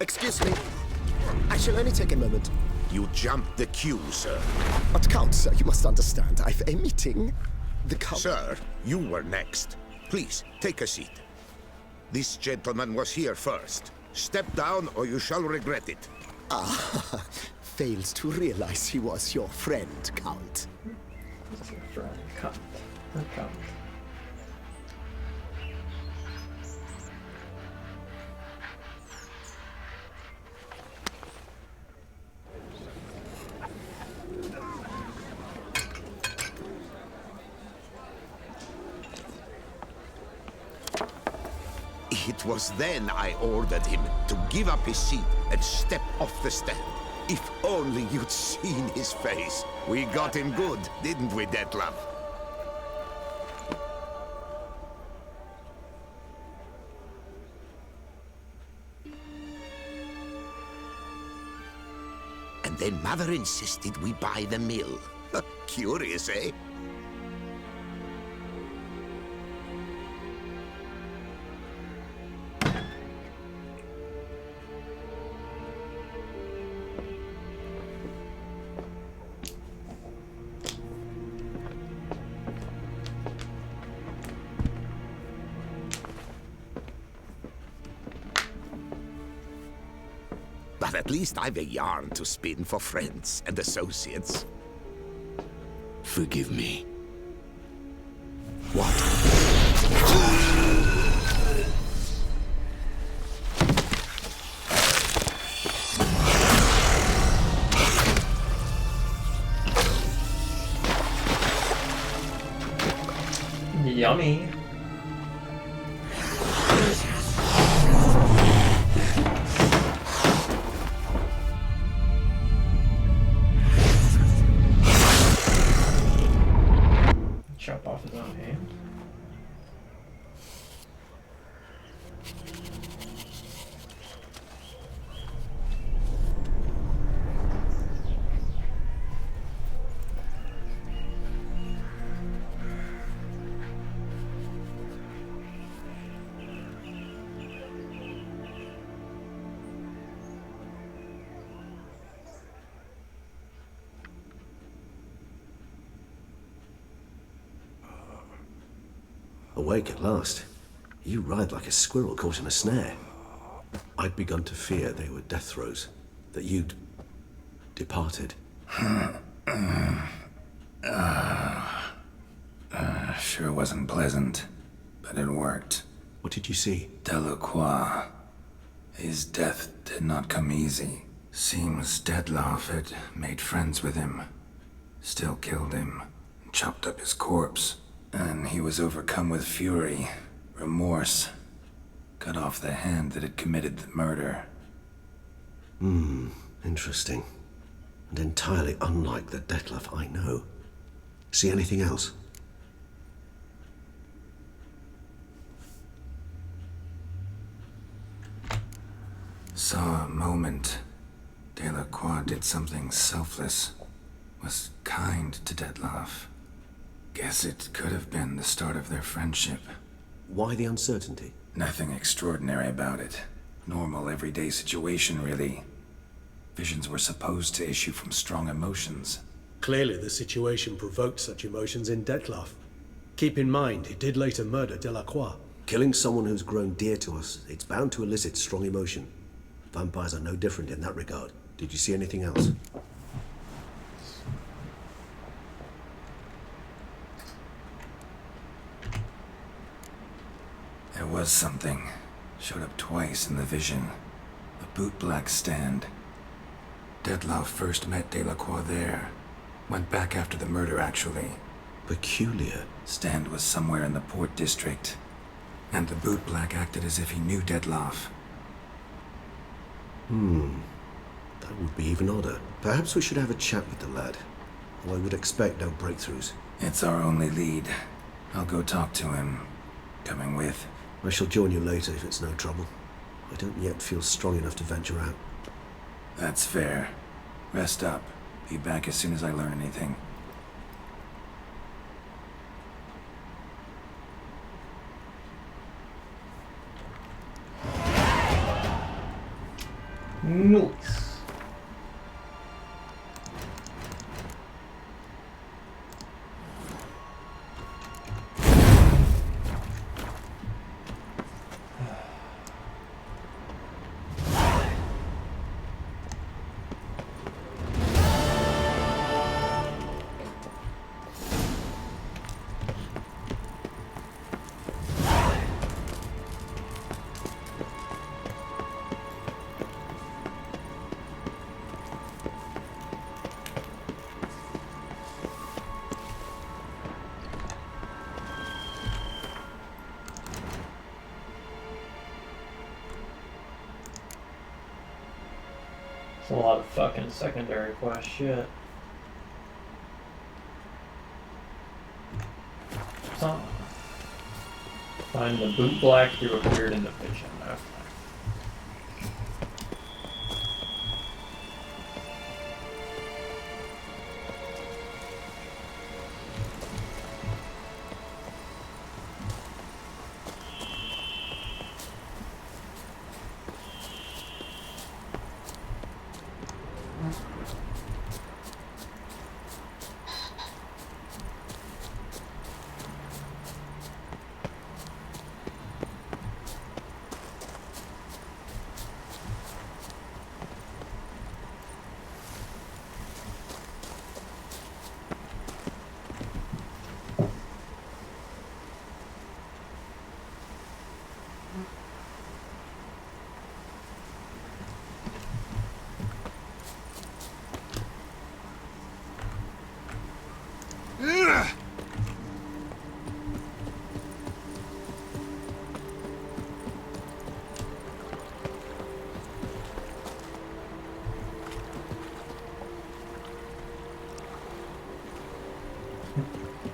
Excuse me. I shall only take a moment. You jumped the queue, sir. But Count, sir, you must understand. I've a meeting. The Count... Sir, you were next. Please, take a seat. This gentleman was here first. Step down or you shall regret it. Ah, fails to realize he was your friend, Count. Count. It was then I ordered him to give up his seat and step off the stand. If only you'd seen his face. We got him good, didn't we, Dettlaff? And then Mother insisted we buy the mill. Curious, eh? But at least I've a yarn to spin for friends and associates. Forgive me. What? Yummy. Chop off his own hand. Awake at last. You ride like a squirrel caught in a snare. I'd begun to fear they were death throes, that you'd departed. Sure wasn't pleasant, but it worked. What did you see? Delacroix. His death did not come easy. Seems Dettlaff had made friends with him. Still killed him, chopped up his corpse. And he was overcome with fury, remorse. cut off the hand that had committed the murder. Interesting. And entirely unlike the Detlef I know. See anything else? Saw a moment. Delacroix did something selfless. Was kind to Detlef. Guess it could have been the start of their friendship. Why the uncertainty? Nothing extraordinary about it. Normal, everyday situation, really. Visions were supposed to issue from strong emotions. Clearly the situation provoked such emotions in Detlef. Keep in mind, he did later murder Delacroix. Killing someone who's grown dear to us, it's bound to elicit strong emotion. Vampires are no different in that regard. Did you see anything else? There was something. Showed up twice in the vision. A bootblack stand. Detlef first met Delacroix there. Went back after the murder, actually. Peculiar. Stand was somewhere in the Port District. And the bootblack acted as if he knew Detlef. That would be even odder. Perhaps we should have a chat with the lad. Though I would expect no breakthroughs. It's our only lead. I'll go talk to him. Coming with. I shall join you later if it's no trouble. I don't yet feel strong enough to venture out. That's fair. Rest up. Be back as soon as I learn anything. Nice. It's a lot of fucking secondary quest shit. So, find the bootblack who appeared in the vision.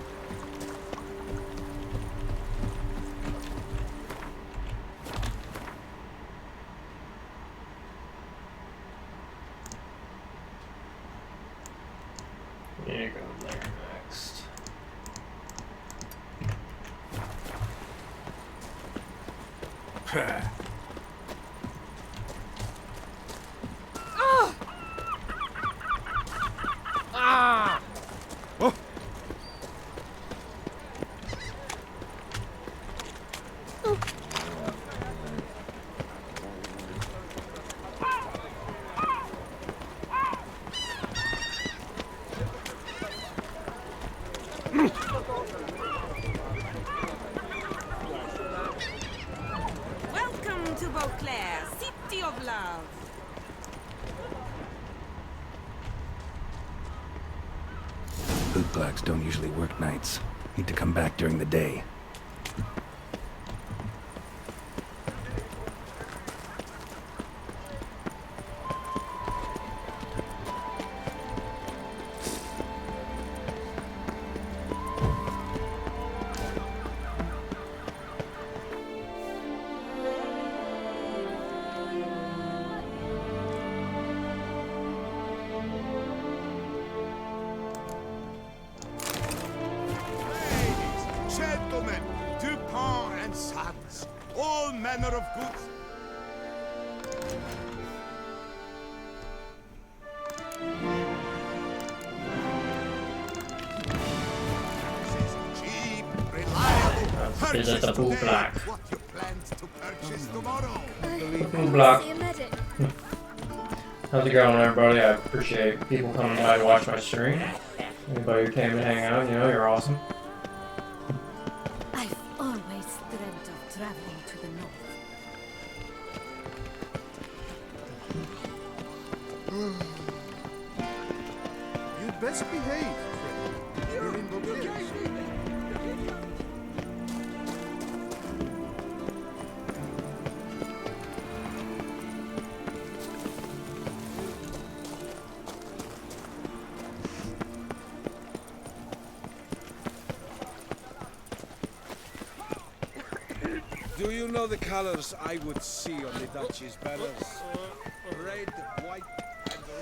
Okay. You go there next. Welcome to Beauclair, city of love. Bootblacks don't usually work nights. Need to come back during the day. manner of goods. Cheap, reliable, Is it the purchase blue today. black? What you plan to purchase tomorrow? Blue block. How's it going, everybody? I appreciate people coming by to watch my stream. Anybody who came to hang out, you know, you're awesome. I've always dreamt of traveling to the north. You'd best behave, friend. You're in Beauclair's. Do you know the colors I would see on the Duchy's banners? Red, white,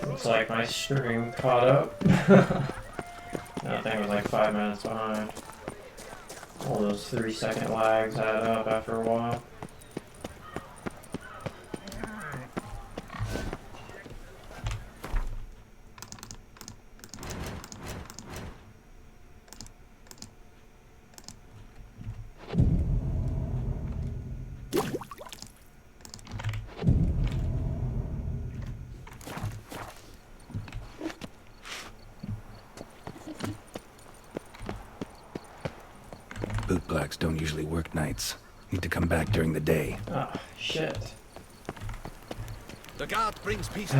and Looks like my stream caught up. That thing was like 5 minutes behind. All those 3-second lags add up after a while. Bootblacks don't usually work nights. Need to come back during the day. Ah, shit. the guard brings peace.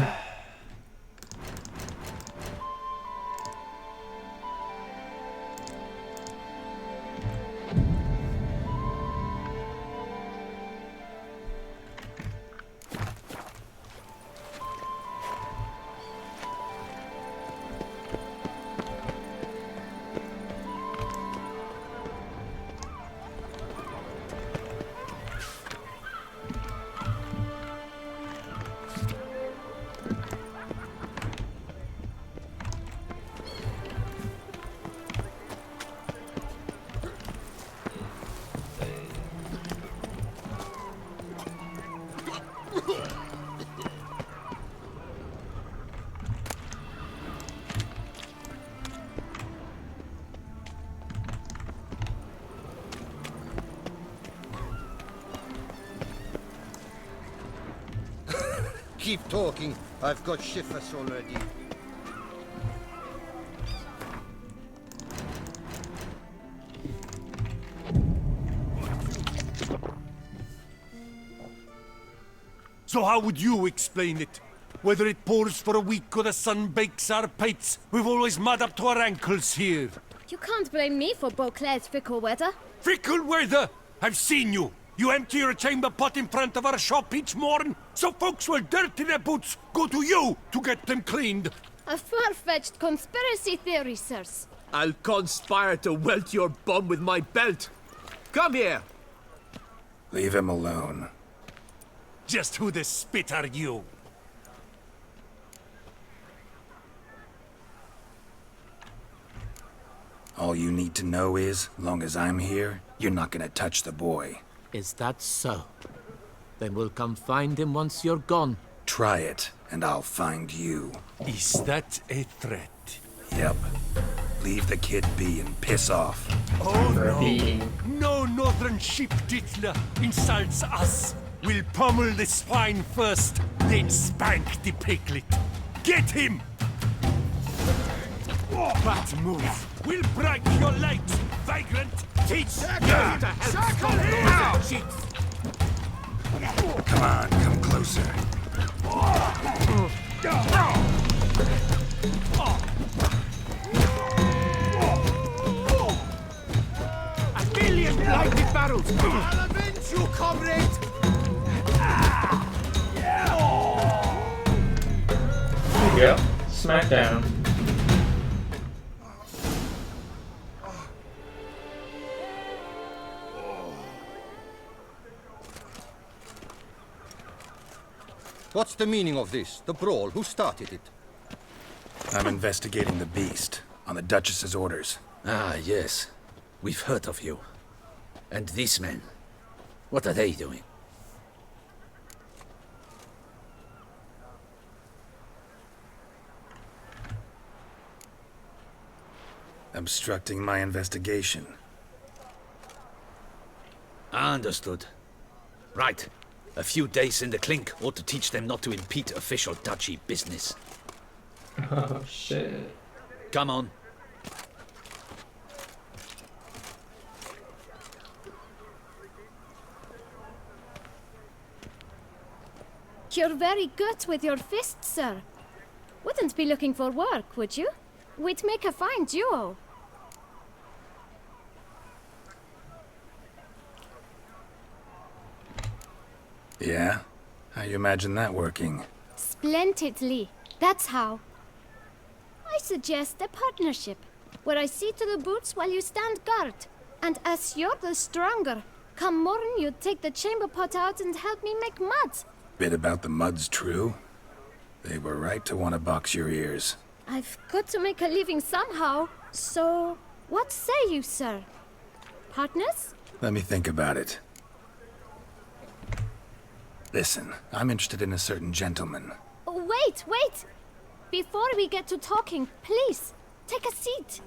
Keep talking. I've got shifts already. So how would you explain it? Whether it pours for a week or the sun bakes our pipes, we've always mud up to our ankles here. You can't blame me for Beauclair's fickle weather. Fickle weather! I've seen you! You empty your chamber pot in front of our shop each morn, so folks will dirty their boots go to you to get them cleaned. A far-fetched conspiracy theory, sirs. I'll conspire to welt your bum with my belt. Come here! Leave him alone. Just who the spit are you? All you need to know is, long as I'm here, you're not gonna touch the boy. Is that so? Then we'll come find him once you're gone. Try it, and I'll find you. Is that a threat? Yep. Leave the kid be and piss off. Oh no! No northern sheep diddler insults us. We'll pummel the swine first, then spank the piglet. Get him! Bad move. We'll break your legs, vagrant! Teach you to help stop those cheats! Come on, come closer. A million blighted barrels! I'll avenge you, comrade! There you go. Smackdown. What's the meaning of this? The brawl? Who started it? I'm investigating the beast, on the Duchess's orders. Ah, yes. We've heard of you. And these men, what are they doing? obstructing my investigation. Understood. Right. A few days in the clink ought to teach them not to impede official duchy business. Oh, shit. Come on. You're very good with your fists, sir. Wouldn't be looking for work, would you? We'd make a fine duo. Yeah? How you imagine that working? Splendidly. That's how. I suggest a partnership, where I see to the boots while you stand guard. And as you're the stronger, come morn you take the chamber pot out and help me make mud. Bit about the mud's true? They were right to want to box your ears. I've got to make a living somehow, so what say you, sir? Partners? Let me think about it. Listen, I'm interested in a certain gentleman. Oh, wait! Before we get to talking, please, take a seat.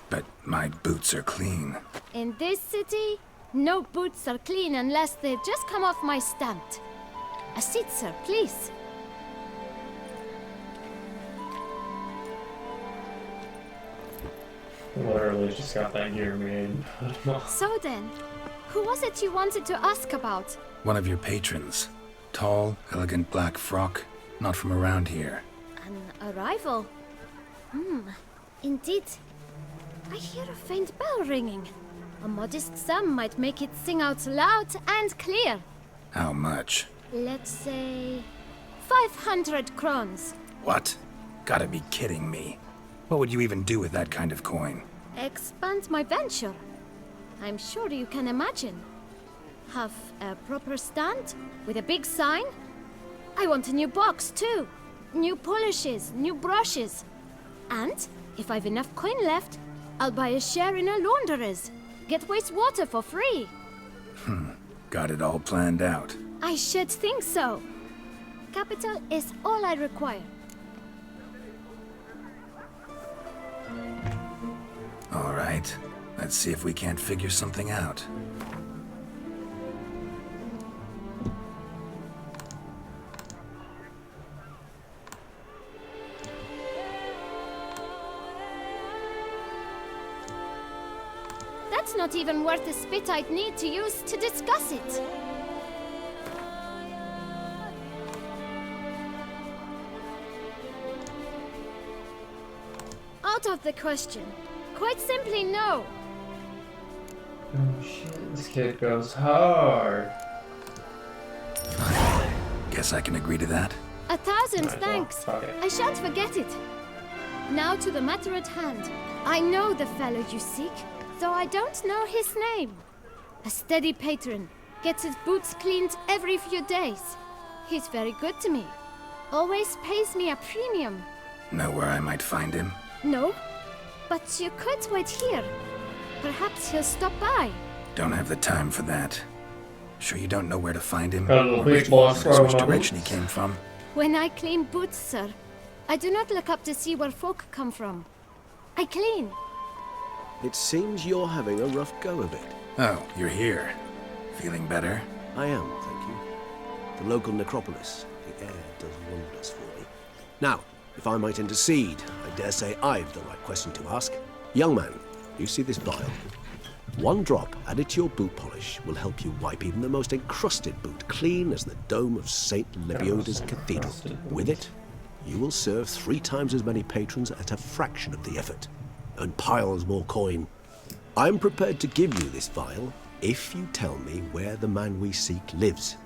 But my boots are clean. In this city, no boots are clean unless they just come off my stand. A seat, sir, please. Literally just got that gear made. So then, who was it you wanted to ask about? One of your patrons. Tall, elegant black frock. Not from around here. An arrival? Indeed. I hear a faint bell ringing. A modest sum might make it sing out loud and clear. How much? Let's say 500 crowns. What? Gotta be kidding me. What would you even do with that kind of coin? Expand my venture. I'm sure you can imagine. Have a proper stand with a big sign. I want a new box too. New polishes, new brushes. And if I've enough coin left, I'll buy a share in a launderer's. Get wastewater for free. Got it all planned out. I should think so. Capital is all I require. All right. Let's see if we can't figure something out. That's not even worth the spit I'd need to use to discuss it. Out of the question. Quite simply, no. Oh shit, this kid goes hard. Guess I can agree to that. 1,000 Might as well. thanks. Fuck it. I shan't forget it. Now to the matter at hand. I know the fellow you seek, though I don't know his name. A steady patron. Gets his boots cleaned every few days. He's very good to me. Always pays me a premium. Know where I might find him? No, but you could wait here. Perhaps he'll stop by. Don't have the time for that. Sure you don't know where to find him? Got a little Or big which- boss which throwing on direction he boots. came from? When I clean boots, sir, I do not look up to see where folk come from. I clean. It seems you're having a rough go of it. Oh, you're here. Feeling better? I am, thank you. The local necropolis. The air does wonders for me. Now, if I might intercede, I dare say I've the right question to ask. Young man, you see this vial? One drop added to your boot polish will help you wipe even the most encrusted boot clean as the dome of St. Lebioda's Cathedral. With it, you will serve 3 times as many patrons at a fraction of the effort, and piles more coin. I'm prepared to give you this vial if you tell me where the man we seek lives.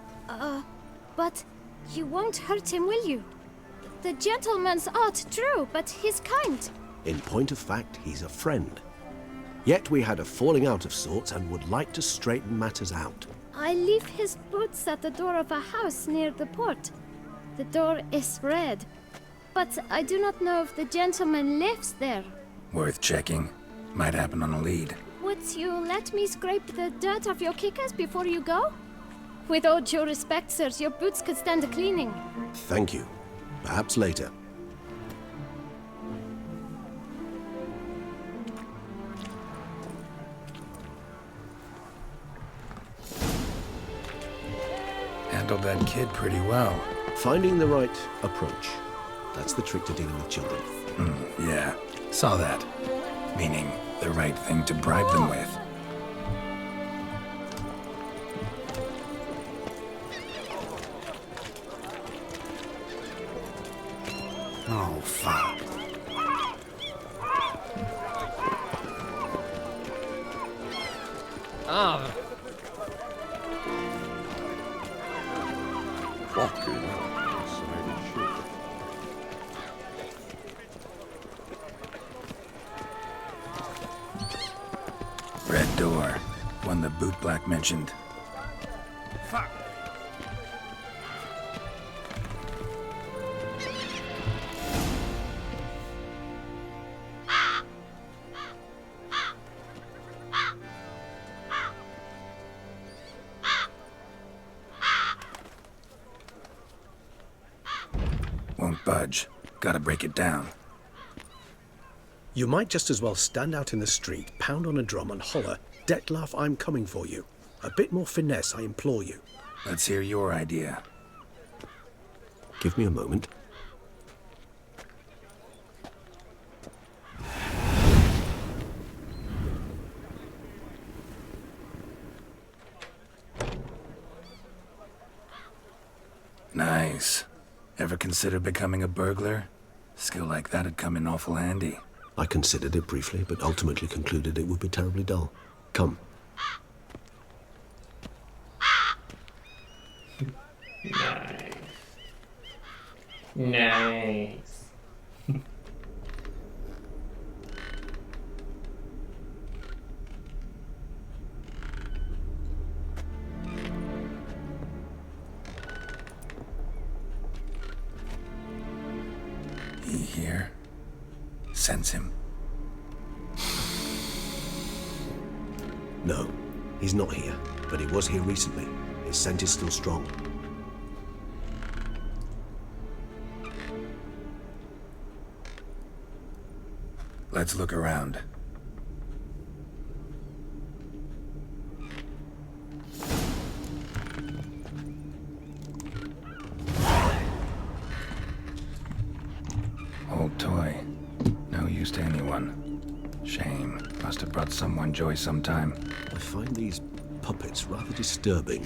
But you won't hurt him, will you? The gentleman's art, true, but he's kind. In point of fact, he's a friend. Yet we had a falling out of sorts and would like to straighten matters out. I leave his boots at the door of a house near the port. The door is red, but I do not know if the gentleman lives there. Worth checking. Might happen on a lead. Would you let me scrape the dirt off your kickers before you go? With all due respect, sirs, your boots could stand a cleaning. Thank you. Perhaps later. handled that kid pretty well. Finding the right approach. That's the trick to dealing with children. Yeah, saw that. Meaning, the right thing to bribe them with. Oh, fuck. Ah. Fucking Red door. One the boot black mentioned. Fuck. Won't budge. Gotta break it down. You might just as well stand out in the street, pound on a drum and holler, "Dettlaff, I'm coming for you." A bit more finesse, I implore you. Let's hear your idea. Give me a moment. Nice. Ever consider becoming a burglar? Skill like that'd come in awful handy. I considered it briefly, but ultimately concluded it would be terribly dull. Come. Nice. Nice. He here? Sense him. No, he's not here, but he was here recently. His scent is still strong. Let's look around. Old toy. No use to anyone. Shame. Must have brought someone joy sometime. I find these puppets rather disturbing.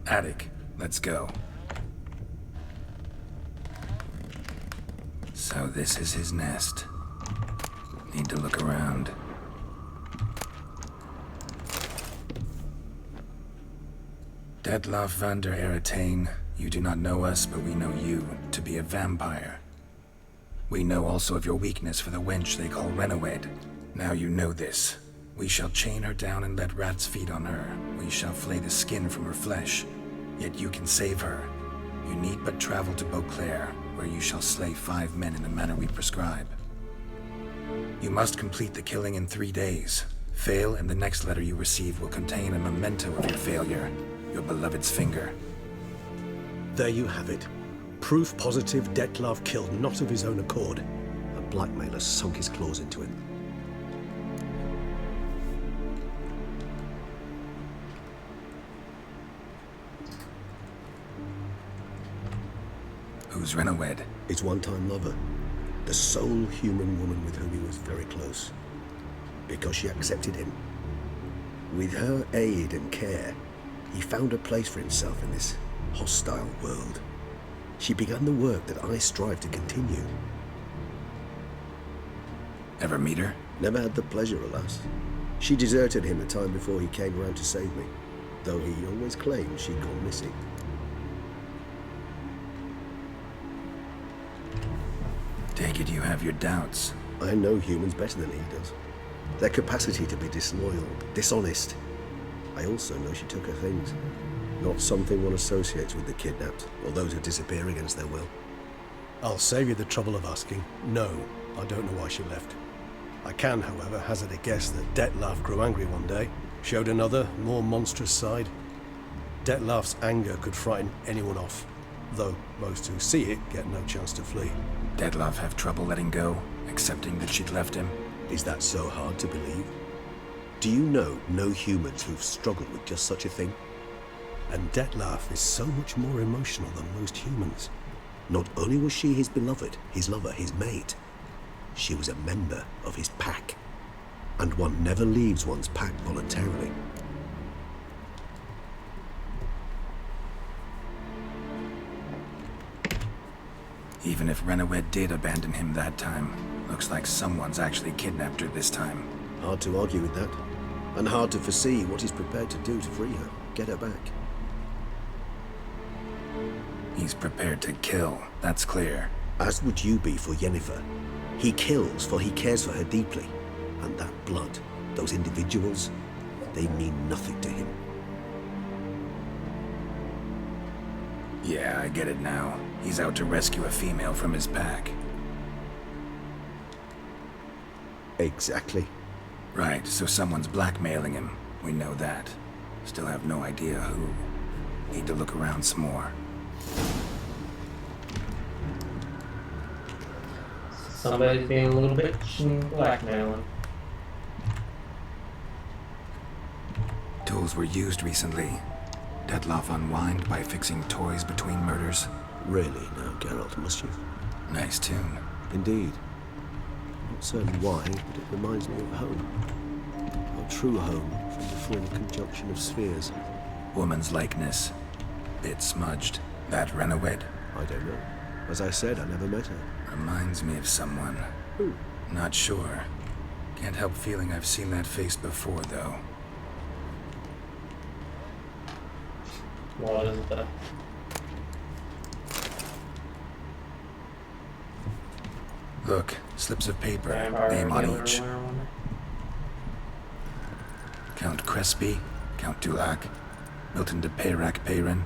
Attic. Let's go. So this is his nest. Need to look around. Dettlaff van der Eretain, you do not know us, but we know you to be a vampire. We know also of your weakness for the wench they call Renawed. Now you know this. We shall chain her down and let rats feed on her. We shall flay the skin from her flesh. Yet you can save her. You need but travel to Beauclair, where you shall slay 5 men in the manner we prescribe. You must complete the killing in 3 days. Fail, and the next letter you receive will contain a memento of your failure. Your beloved's finger. There you have it. Proof positive Dettlaff killed not of his own accord. A blackmailer sunk his claws into him. Who's Renawed? His one-time lover. The sole human woman with whom he was very close. Because she accepted him. With her aid and care, he found a place for himself in this hostile world. She began the work that I strive to continue. Ever meet her? Never had the pleasure, alas. She deserted him a time before he came round to save me, though he always claimed she'd gone missing. Take it you have your doubts. I know humans better than he does. Their capacity to be disloyal, dishonest. I also know she took her things. Not something one associates with the kidnapped, or those who disappear against their will. I'll save you the trouble of asking. No, I don't know why she left. I can, however, hazard a guess that Dettlaff grew angry one day, showed another, more monstrous side. Dettlaff's anger could frighten anyone off, though most who see it get no chance to flee. Dettlaff have trouble letting go, accepting that she'd left him? Is that so hard to believe? Do you know no humans who've struggled with just such a thing? And Dettlaff is so much more emotional than most humans. Not only was she his beloved, his lover, his mate, she was a member of his pack. And one never leaves one's pack voluntarily. Even if Renawed did abandon him that time, looks like someone's actually kidnapped her this time. Hard to argue with that. And hard to foresee what he's prepared to do to free her, get her back. He's prepared to kill, that's clear. As would you be for Yennefer. He kills for he cares for her deeply. And that blood, those individuals, they mean nothing to him. Yeah, I get it now. He's out to rescue a female from his pack. Exactly. Right, so someone's blackmailing him. We know that. Still have no idea who. Need to look around some more. Somebody's being a little bitch and blackmailing. Tools were used recently. Dettlaff unwind by fixing toys between murders. Really now, Geralt, must you? Nice tune. Indeed. Not certain why, but it reminds me of home. Our true home from the full conjunction of spheres. Woman's likeness. Bit smudged. That Renawed? I don't know. As I said, I never met her. Reminds me of someone. Who? Not sure. Can't help feeling I've seen that face before, though. What is that? Look, slips of paper, name on each. Count Crespi, Count Dulac, Milton de Peyrac-Peyrin,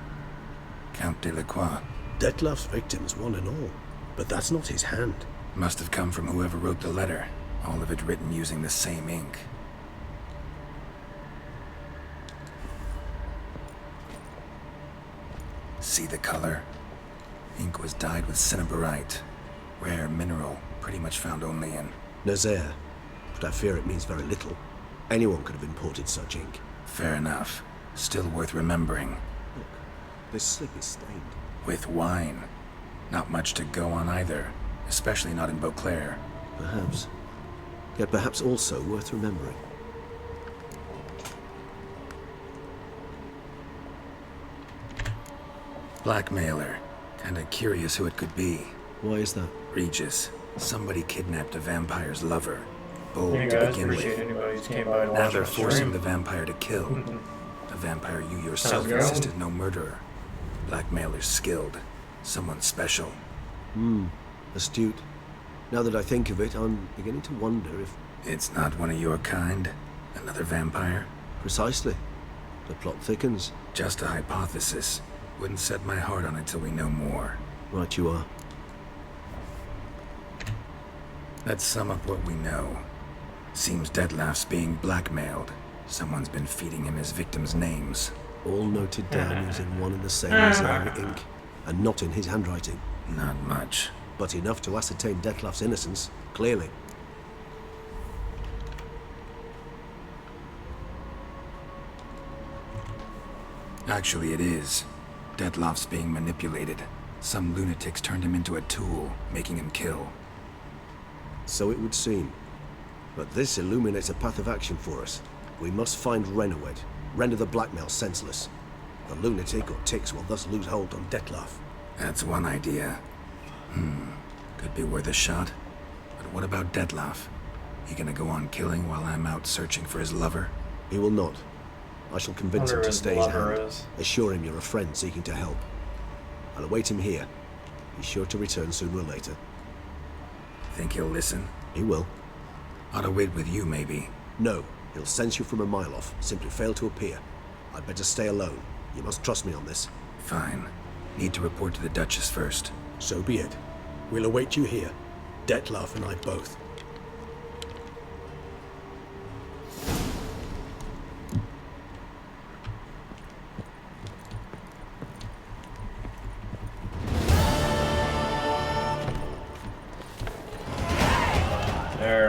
Count Delacroix. Dettlaff's victims, one and all. But that's not his hand. Must have come from whoever wrote the letter. All of it written using the same ink. See the color? Ink was dyed with cinnabarite. Rare mineral, pretty much found only in Nazaire. But I fear it means very little. Anyone could have imported such ink. Fair enough. Still worth remembering. Look, this slip is stained. With wine. Not much to go on either. Especially not in Beauclair. Perhaps. Yet perhaps also worth remembering. Blackmailer. Kinda curious who it could be. Why is that? Regis. Somebody kidnapped a vampire's lover. Bold Hey to guys, begin appreciate with. anybody who came by and Now watched they're my forcing stream. the vampire to kill. A vampire you yourself How's it going? insisted no murderer. Blackmailer's skilled. Someone special. Astute. Now that I think of it, I'm beginning to wonder if... It's not one of your kind? Another vampire? Precisely. The plot thickens. Just a hypothesis. Wouldn't set my heart on it till we know more. Right you are. Let's sum up what we know. Seems Dettlaff's being blackmailed. Someone's been feeding him his victims' names. All noted down using one and the same Nazaire ink. And not in his handwriting. Not much. But enough to ascertain Dettlaff's innocence, clearly. Actually, it is. Dettlaff's being manipulated. Some lunatics turned him into a tool, making him kill. So it would seem. But this illuminates a path of action for us. We must find Renawed, render the blackmail senseless. The lunatic or ticks will thus lose hold on Dettlaff. That's one idea. Could be worth a shot. But what about Dettlaff? He gonna go on killing while I'm out searching for his lover? He will not. I shall convince him Wonder to his stay his lover hand. is. Assure him you're a friend seeking to help. I'll await him here. He's sure to return sooner or later. Think he'll listen? He will. Ought to wait with you, maybe. No, he'll sense you from a mile off. Simply fail to appear. I'd better stay alone. You must trust me on this. Fine. Need to report to the Duchess first. So be it. We'll await you here. Dettlaff and I both.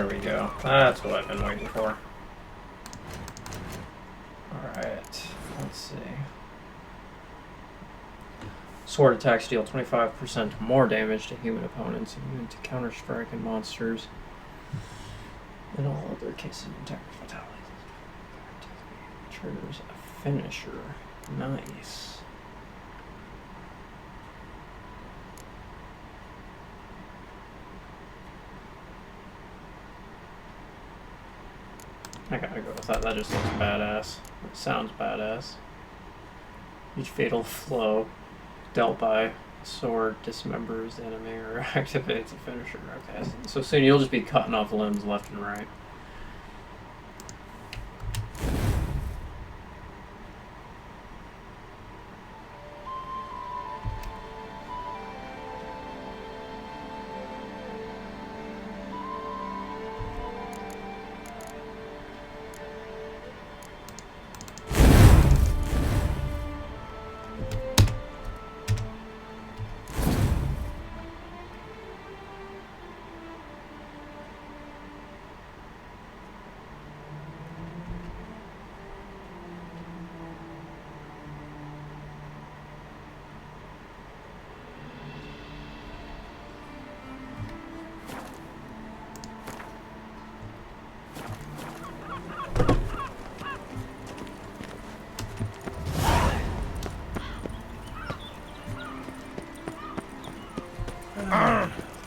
we go. That's what I've been waiting for. Alright, let's see. Sword attacks deal 25% more damage to human opponents, immune to counter-strike and monsters. In all other cases of attack fatalities. Triggers a finisher. Nice. I gotta go with that. That just looks badass. It sounds badass. Each fatal flow dealt by a sword dismembers the enemy or activates a finisher. Okay, so soon you'll just be cutting off limbs left and right.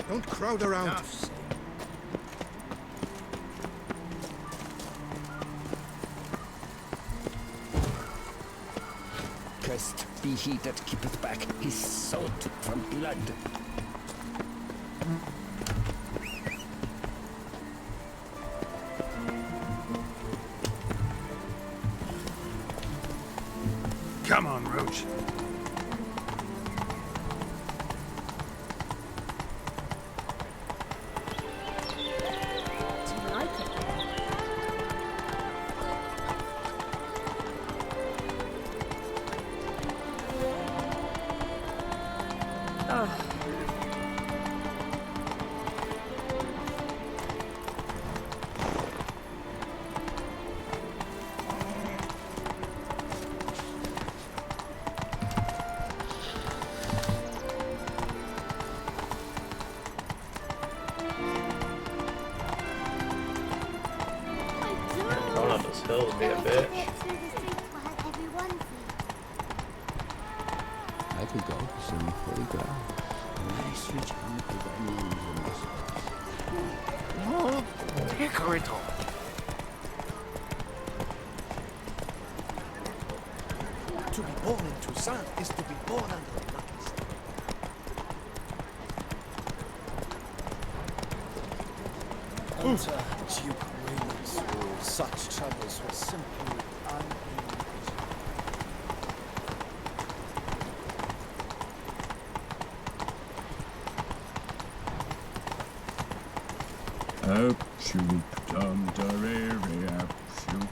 Don't crowd around. Cursed be he that keepeth back his soul from blood. Come on, Roach. Going up this hill would be a bitch. I could go some fully ground. No, Hickoryto. To be born in Toussaint is to be born under the luckiest. Enter Duke Raymond's rule. Such troubles were simply unimaginable. Up-shoot, dum-da-re-re, up-shoot.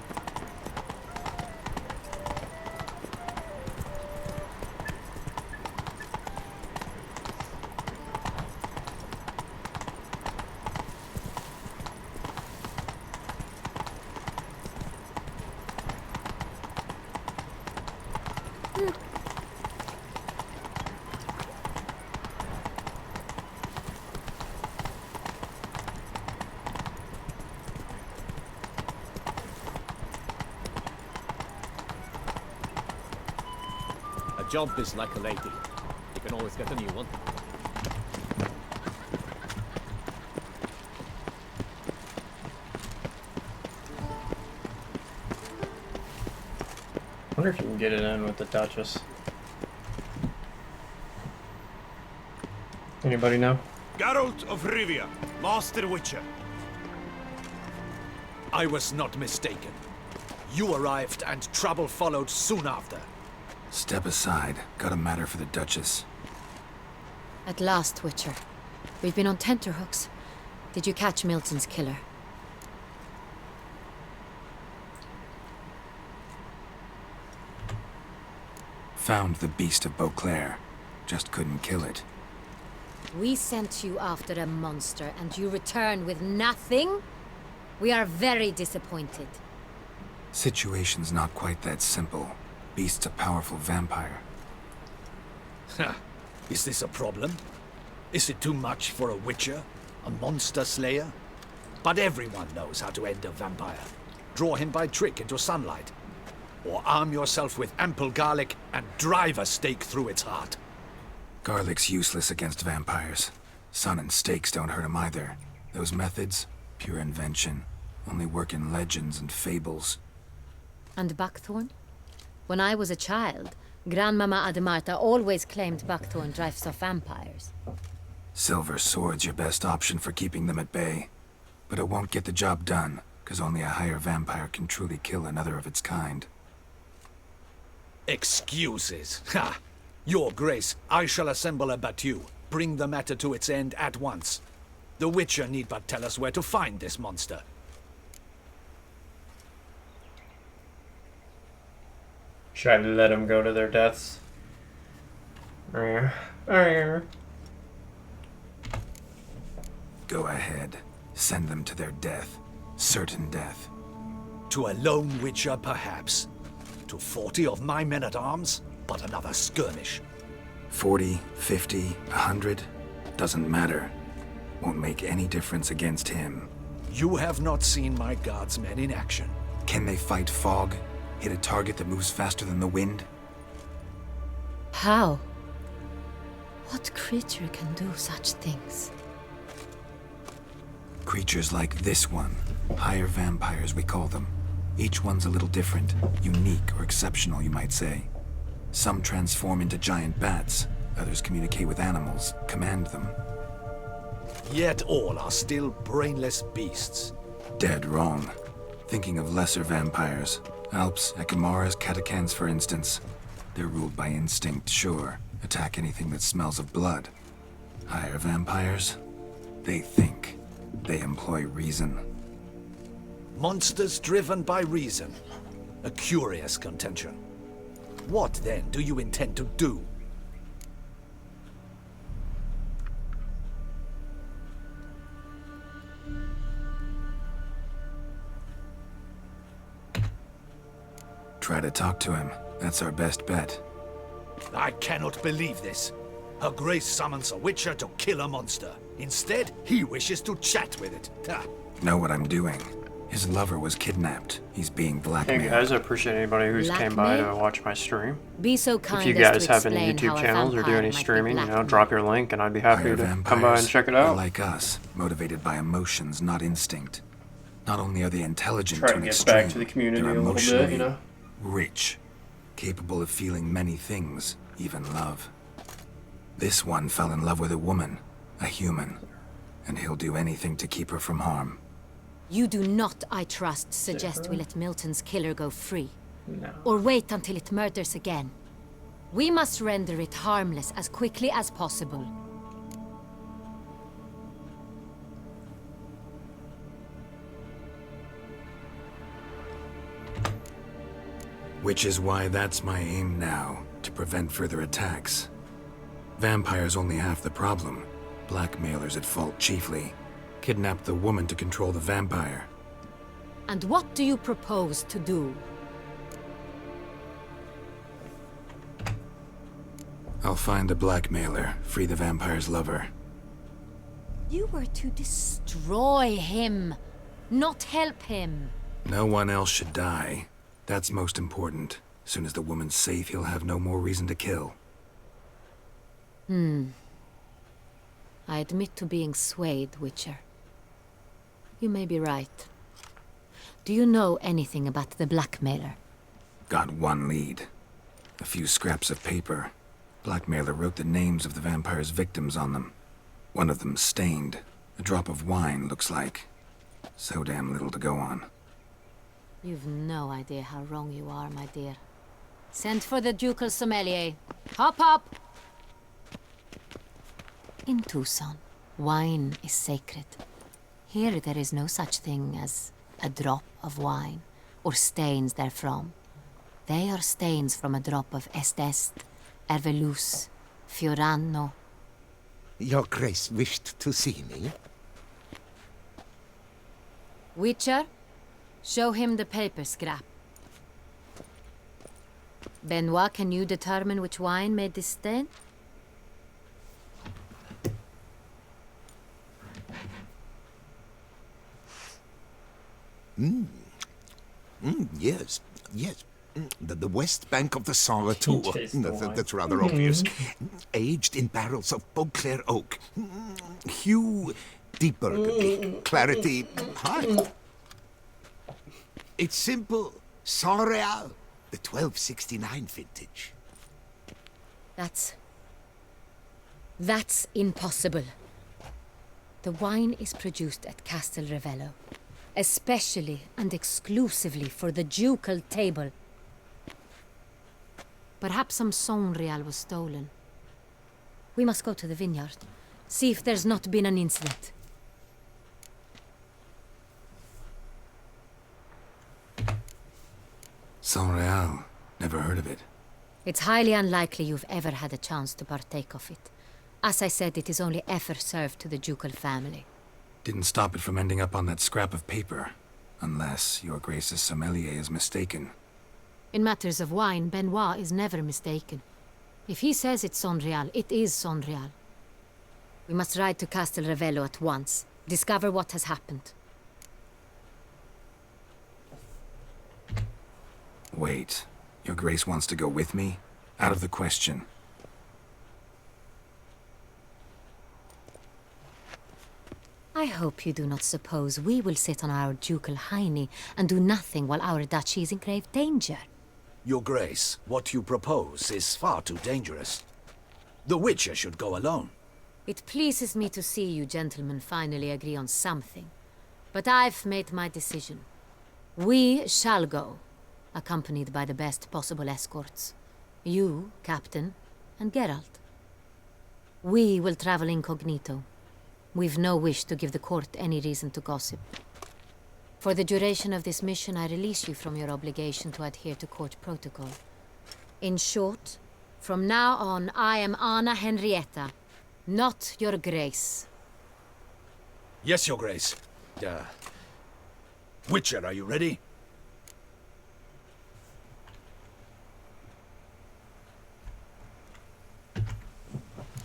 A job is like a lady. You can always get a new one. I wonder if you can get it in with the Duchess. Anybody know? Geralt of Rivia, Master Witcher. I was not mistaken. You arrived and trouble followed soon after. Step aside. Got a matter for the Duchess. At last, Witcher. We've been on tenterhooks. Did you catch Milton's killer? Found the beast of Beauclair. Just couldn't kill it. We sent you after a monster, and you return with nothing? We are very disappointed. Situation's not quite that simple. Beast's a powerful vampire. Ha! Is this a problem? Is it too much for a witcher? A monster slayer? But everyone knows how to end a vampire. Draw him by trick into sunlight. Or arm yourself with ample garlic and drive a stake through its heart. Garlic's useless against vampires. Sun and stakes don't hurt him either. Those methods, pure invention. Only work in legends and fables. And buckthorn? When I was a child, Grandmama Ademarta always claimed buckthorn drives off vampires. Silver sword's your best option for keeping them at bay. But it won't get the job done, because only a higher vampire can truly kill another of its kind. Excuses. Ha! Your Grace, I shall assemble a battue. Bring the matter to its end at once. The Witcher need but tell us where to find this monster. Should I let them go to their deaths? Go ahead. Send them to their death. Certain death. To a lone Witcher, perhaps. To 40 of my men-at-arms, but another skirmish. 40, 50, 100, doesn't matter. Won't make any difference against him. You have not seen my guardsmen in action. Can they fight fog? Hit a target that moves faster than the wind? How? What creature can do such things? Creatures like this one. Higher vampires, we call them. Each one's a little different. Unique or exceptional, you might say. Some transform into giant bats. Others communicate with animals, command them. Yet all are still brainless beasts. Dead wrong. Thinking of lesser vampires. Alps, Ekamaras, Catacans, for instance. They're ruled by instinct, sure. Attack anything that smells of blood. Higher vampires? They think. They employ reason. Monsters driven by reason. A curious contention. What, then, do you intend to do? Try to talk to him. That's our best bet. I cannot believe this. Her Grace summons a Witcher to kill a monster. Instead, he wishes to chat with it. Ha. Know what I'm doing. His lover was kidnapped. He's being blackmailed. Hey guys, I appreciate anybody who's came by to watch my stream. Be so kind if you guys have any YouTube channels or do any streaming, you know, drop your link and I'd be happy to come by and check it out. Like us, motivated by emotions, not instinct. Not only are they intelligent Try to to an get extreme, back to the community they're a little emotionally bit, you know. Rich, capable of feeling many things, even love. This one fell in love with a woman, a human, and he'll do anything to keep her from harm. You do not, I trust, suggest we let Milton's killer go free. No. Or wait until it murders again. We must render it harmless as quickly as possible. Which is why that's my aim now, to prevent further attacks. Vampires only half the problem. Blackmailers at fault chiefly. Kidnapped the woman to control the vampire. And what do you propose to do? I'll find the blackmailer, free the vampire's lover. You were to destroy him, not help him. No one else should die. That's most important. Soon as the woman's safe, he'll have no more reason to kill. I admit to being swayed, Witcher. You may be right. Do you know anything about the blackmailer? Got one lead. A few scraps of paper. Blackmailer wrote the names of the vampire's victims on them. One of them stained. A drop of wine, looks like. So damn little to go on. You've no idea how wrong you are, my dear. Send for the ducal sommelier. Hop, hop! In Tucson, wine is sacred. Here there is no such thing as a drop of wine, or stains therefrom. They are stains from a drop of Estest, Ervelus, Fiorano. Your Grace wished to see me? Witcher, show him the paper scrap. Benoit, can you determine which wine made this stain? Yes, yes. The west bank of the Saar too. Taste the wine. That's rather obvious. Aged in barrels of Beauclair oak. Hue, deep burgundy. Clarity, high. It's simple. Saint-Réal, the 1269 vintage. That's impossible. The wine is produced at Castel Ravello, especially and exclusively for the ducal table. Perhaps some Saint-Réal was stolen. We must go to the vineyard, see if there's not been an incident. Saint-Réal. Never heard of it. It's highly unlikely you've ever had a chance to partake of it. As I said, it is only ever served to the ducal family. Didn't stop it from ending up on that scrap of paper. Unless your Grace's sommelier is mistaken. In matters of wine, Benoit is never mistaken. If he says it's Saint-Réal, it is Saint-Réal. We must ride to Castel Ravello at once. Discover what has happened. Wait. Your Grace wants to go with me? Out of the question. I hope you do not suppose we will sit on our ducal hiney and do nothing while our duchy is in grave danger. Your Grace, what you propose is far too dangerous. The Witcher should go alone. It pleases me to see you gentlemen finally agree on something. But I've made my decision. We shall go, accompanied by the best possible escorts. You, Captain, and Geralt. We will travel incognito. We've no wish to give the court any reason to gossip. For the duration of this mission, I release you from your obligation to adhere to court protocol. In short, from now on, I am Anna Henrietta, not your Grace. Yes, Your Grace. Witcher, are you ready?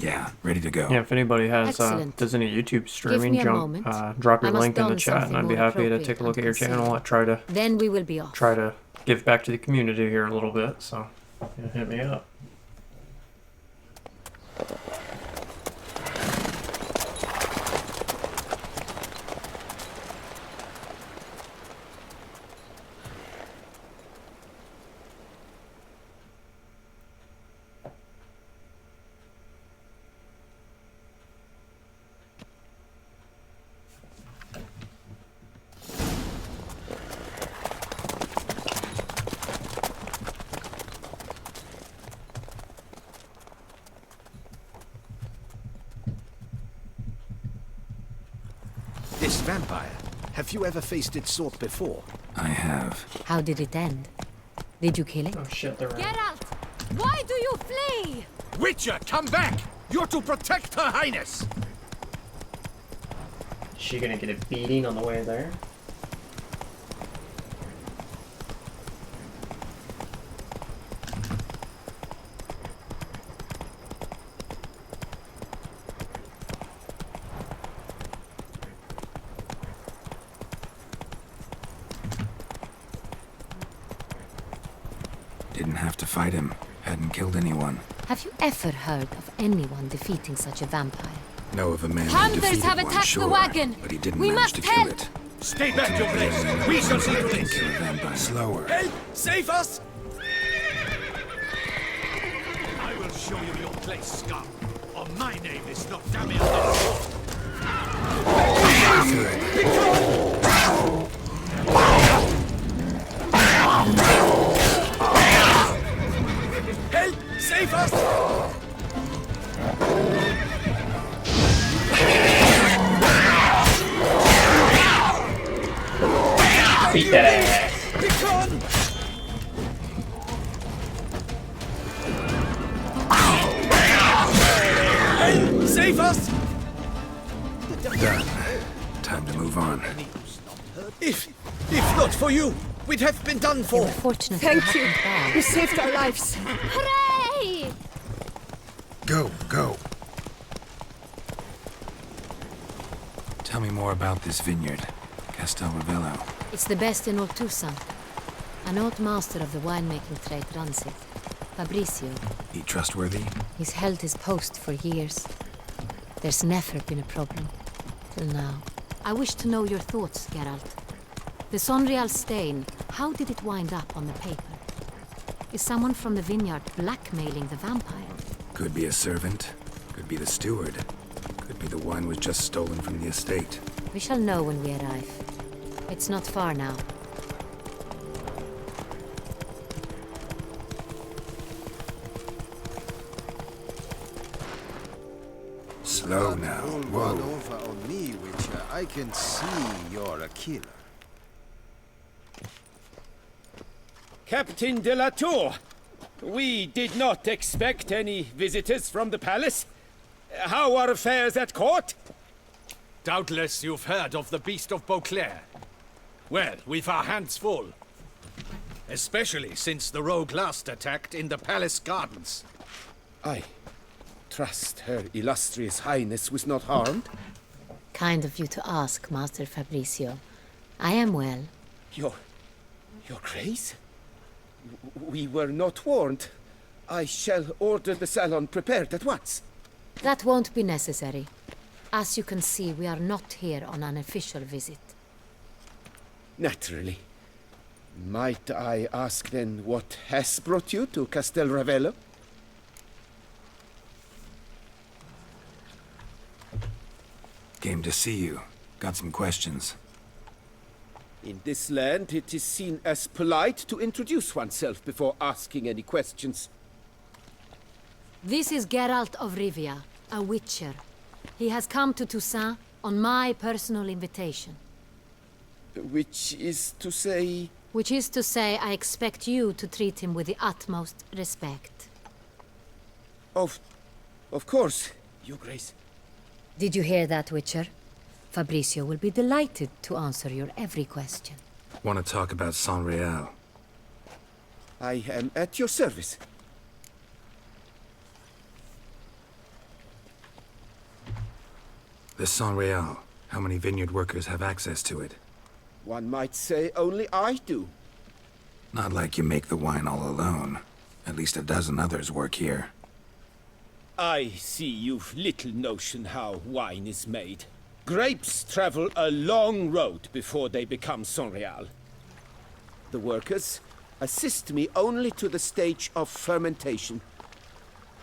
Yeah, ready to go. Yeah, if anybody has Excellent. does any YouTube Give streaming, me a moment. drop your I must link in the don chat, and something I'd be more happy to appropriate take a look at and your channel. I concealed. try Then we will be off. to give back to the community here a little bit. So yeah, hit me up. This vampire, have you ever faced its sort before? I have. How did it end? Did you kill it? Oh shit, they're right. Geralt! Why do you flee? Witcher, come back! You're to protect Her Highness! Is she gonna get a beating on the way there? Didn't have to fight him. Hadn't killed anyone. Have you ever heard of anyone defeating such a vampire? Know of a man who Hunters defeated have one, attacked sure, the wagon. but he didn't We manage must to kill help. it. Stay back, Your Grace! We shall see to this! Kill a vampire. Slower. Help! Save us! I will show you your place, scum. Or my name is not Damien. Help! Save us! Beat that ass. Begone! Help! Save us! Done. Time to move on. If not for you, we'd have been done for. Unfortunately, Thank you. You saved our lives. Hooray! Go. Tell me more about this vineyard, Castel Ravello. It's the best in all Tucson. An old master of the winemaking trade runs it. Fabricio. He trustworthy? He's held his post for years. There's never been a problem. Till now. I wish to know your thoughts, Geralt. The Sonreal stain, how did it wind up on the paper? Is someone from the vineyard blackmailing the vampire? Could be a servant. Could be the steward. Could be the wine was just stolen from the estate. We shall know when we arrive. It's not far now. Slow now. Don't Whoa. run over on me, Witcher. I can see you're a killer. Captain de la Tour, we did not expect any visitors from the palace. How are affairs at court? Doubtless you've heard of the Beast of Beauclair. Well, we've our hands full. Especially since the rogue last attacked in the palace gardens. I trust Her Illustrious Highness was not harmed? Kind of you to ask, Master Fabricio. I am well. Your Grace? We were not warned. I shall order the salon prepared at once. That won't be necessary. As you can see, we are not here on an official visit. Naturally. Might I ask then what has brought you to Castel Ravello? Came to see you. Got some questions. In this land, it is seen as polite to introduce oneself before asking any questions. This is Geralt of Rivia, a witcher. He has come to Toussaint on my personal invitation. Which is to say... Which is to say, I expect you to treat him with the utmost respect. Of course, Your Grace. Did you hear that, Witcher? Fabricio will be delighted to answer your every question. Want to talk about Sonreal? I am at your service. The Sonreal. How many vineyard workers have access to it? One might say only I do. Not like you make the wine all alone. At least a dozen others work here. I see you've little notion how wine is made. Grapes travel a long road before they become Sonreal. The workers assist me only to the stage of fermentation.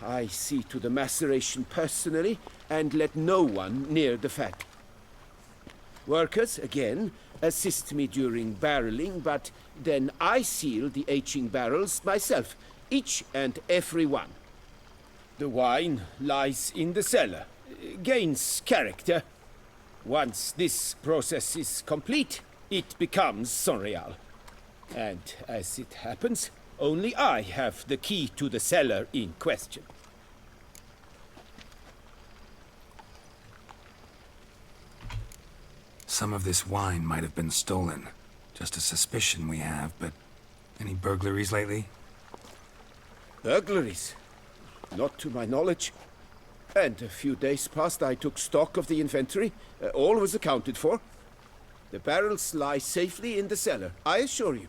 I see to the maceration personally and let no one near the fat. Workers, again, assist me during barreling, but then I seal the aging barrels myself, each and every one. The wine lies in the cellar, gains character. Once this process is complete, it becomes Sonreal. And as it happens, only I have the key to the cellar in question. Some of this wine might have been stolen. Just a suspicion we have, but any burglaries lately? Burglaries? Not to my knowledge. And a few days past I took stock of the inventory. All was accounted for. The barrels lie safely in the cellar, I assure you.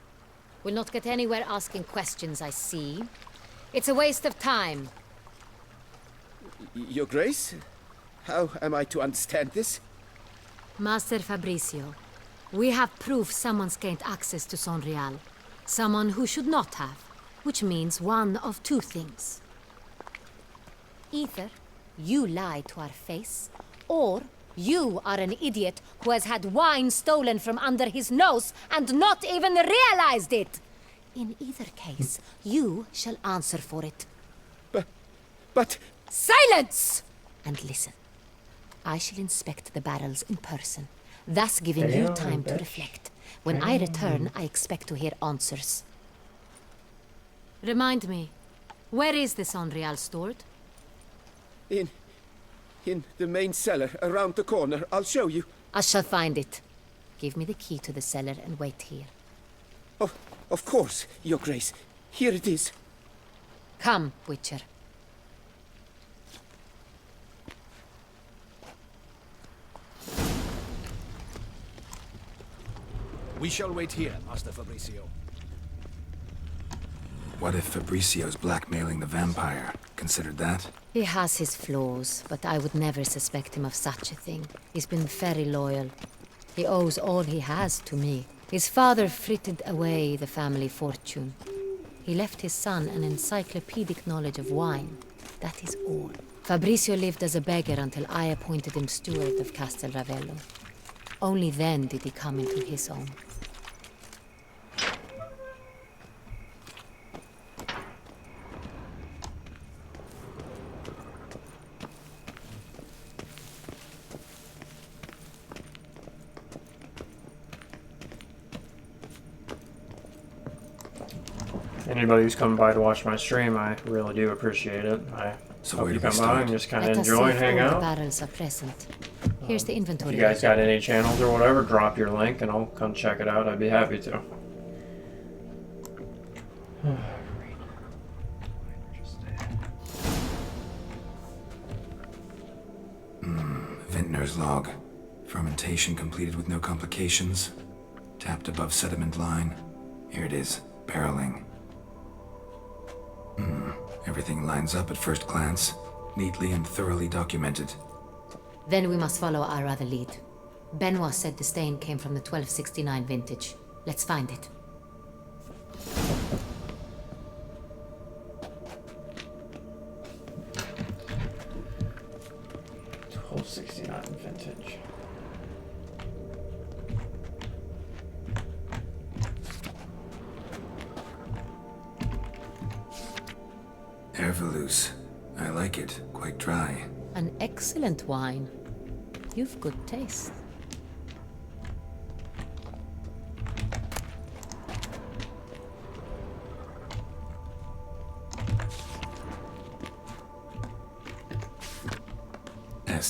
We'll not get anywhere asking questions, I see. It's a waste of time. Your Grace? How am I to understand this? Master Fabricio, we have proof someone's gained access to Sonreal. Someone who should not have. Which means one of two things. Either you lie to our face, or you are an idiot who has had wine stolen from under his nose and not even realized it. In either case, you shall answer for it. But... Silence! And listen. I shall inspect the barrels in person, thus giving you time to reflect. When I return, I expect to hear answers. Remind me, where is the Sonreal stored? In the main cellar, around the corner. I'll show you. I shall find it. Give me the key to the cellar and wait here. Oh, of course, Your Grace. Here it is. Come, Witcher. We shall wait here, Master Fabricio. What if Fabricio's blackmailing the vampire? Considered that? He has his flaws, but I would never suspect him of such a thing. He's been very loyal. He owes all he has to me. His father frittered away the family fortune. He left his son an encyclopedic knowledge of wine. That is all. Fabricio lived as a beggar until I appointed him steward of Castel Ravello. Only then did he come into his own. Anybody who's coming by to watch my stream, I really do appreciate it. I hope you come by and just kind of enjoy and hang out. Barrels are present. Here's the inventory. If you guys got any channels or whatever, drop your link and I'll come check it out. I'd be happy to. Vintner's log. Fermentation completed with no complications. Tapped above sediment line. Here it is. Barreling. Everything lines up at first glance. Neatly and thoroughly documented. Then we must follow our other lead. Benoit said the stain came from the 1269 vintage. Let's find it. '69 vintage. Ervelous. I like it. Quite dry. An excellent wine. You've good taste.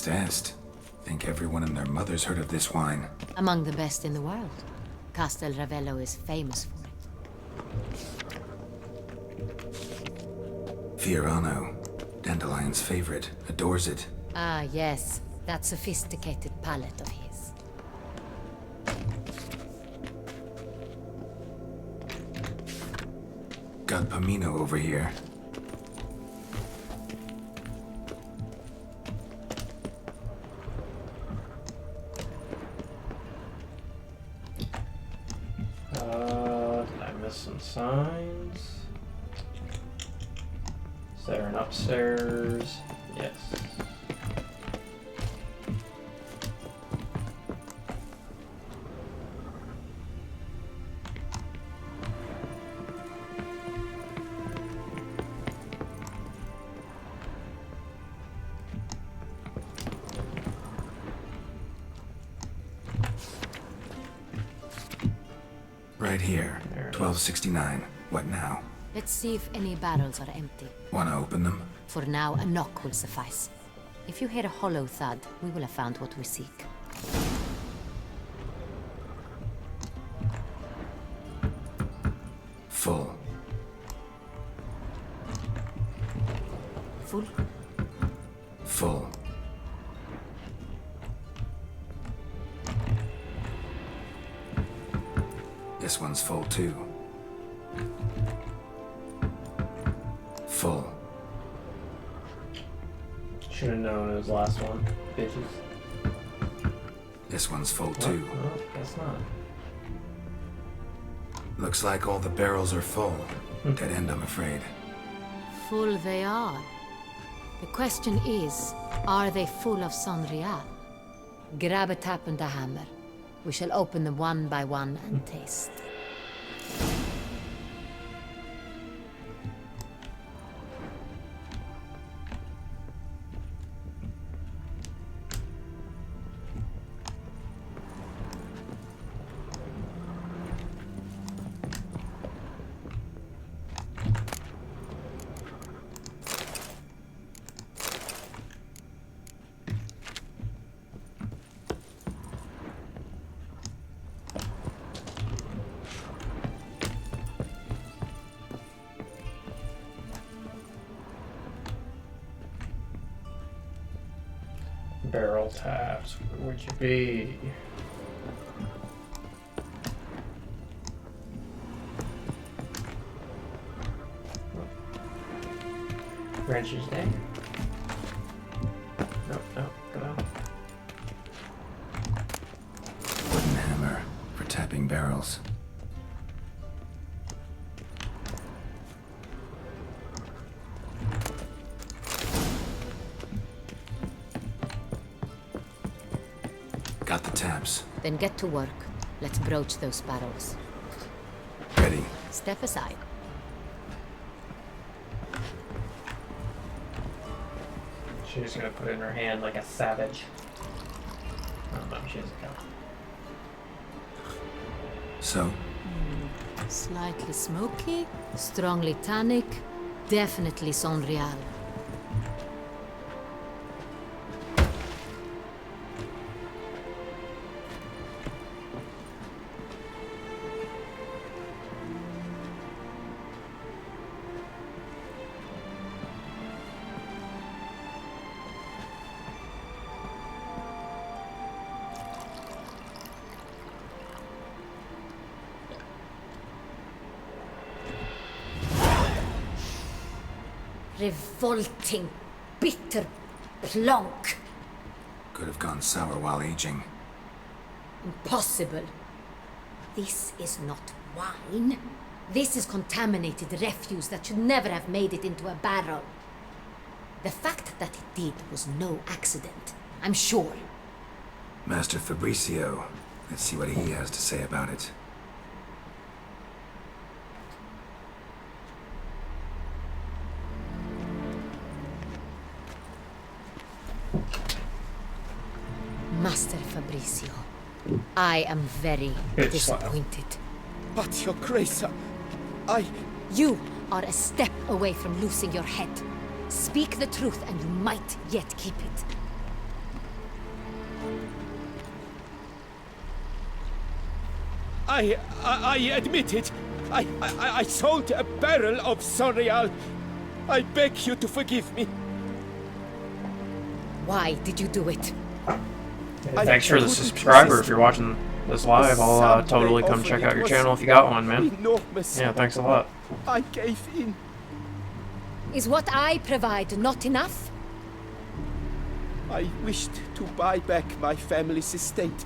Est. Think everyone and their mother's heard of this wine. Among the best in the world. Castel Ravello is famous for it. Fiorano. Dandelion's favorite. Adores it. Ah, yes. That sophisticated palate of his. Got Pomino over here. Did I miss some signs? Is there an upstairs? Yes. Right here. 1269. What now? Let's see if any barrels are empty. Wanna open them? For now, a knock will suffice. If you hear a hollow thud, we will have found what we seek. Full. Full? Full. This one's full too. Full. Should have known it was the last one, bitches. This one's full too. Oh, guess not. Looks like all the barrels are full. Dead end, I'm afraid. Full they are. The question is, are they full of Sonrial? Grab a tap and a hammer. We shall open them one by one and taste. Barrel taps. Where would you be? Branches Day? No, no, go down. Wooden hammer for tapping barrels. Got the taps. Then get to work. Let's broach those barrels. Ready. Step aside. She's gonna put it in her hand like a savage. Oh no, she doesn't count. So? Slightly smoky, strongly tannic, definitely Sonreal. Revolting, bitter plonk. Could have gone sour while aging. Impossible. This is not wine. This is contaminated refuse that should never have made it into a barrel. The fact that it did was no accident, I'm sure. Master Fabricio. Let's see what he has to say about it. Master Fabricio, I am very disappointed. But your grace, You are a step away from losing your head. Speak the truth and you might yet keep it. I admit it. I sold a barrel of Sonreal. I beg you to forgive me. Why did you do it? Thanks for the subscriber if you're watching this live. I'll totally come check out your channel if you got one, man. Yeah, thanks a lot. I gave in. Is what I provide not enough? I wished to buy back my family's estate.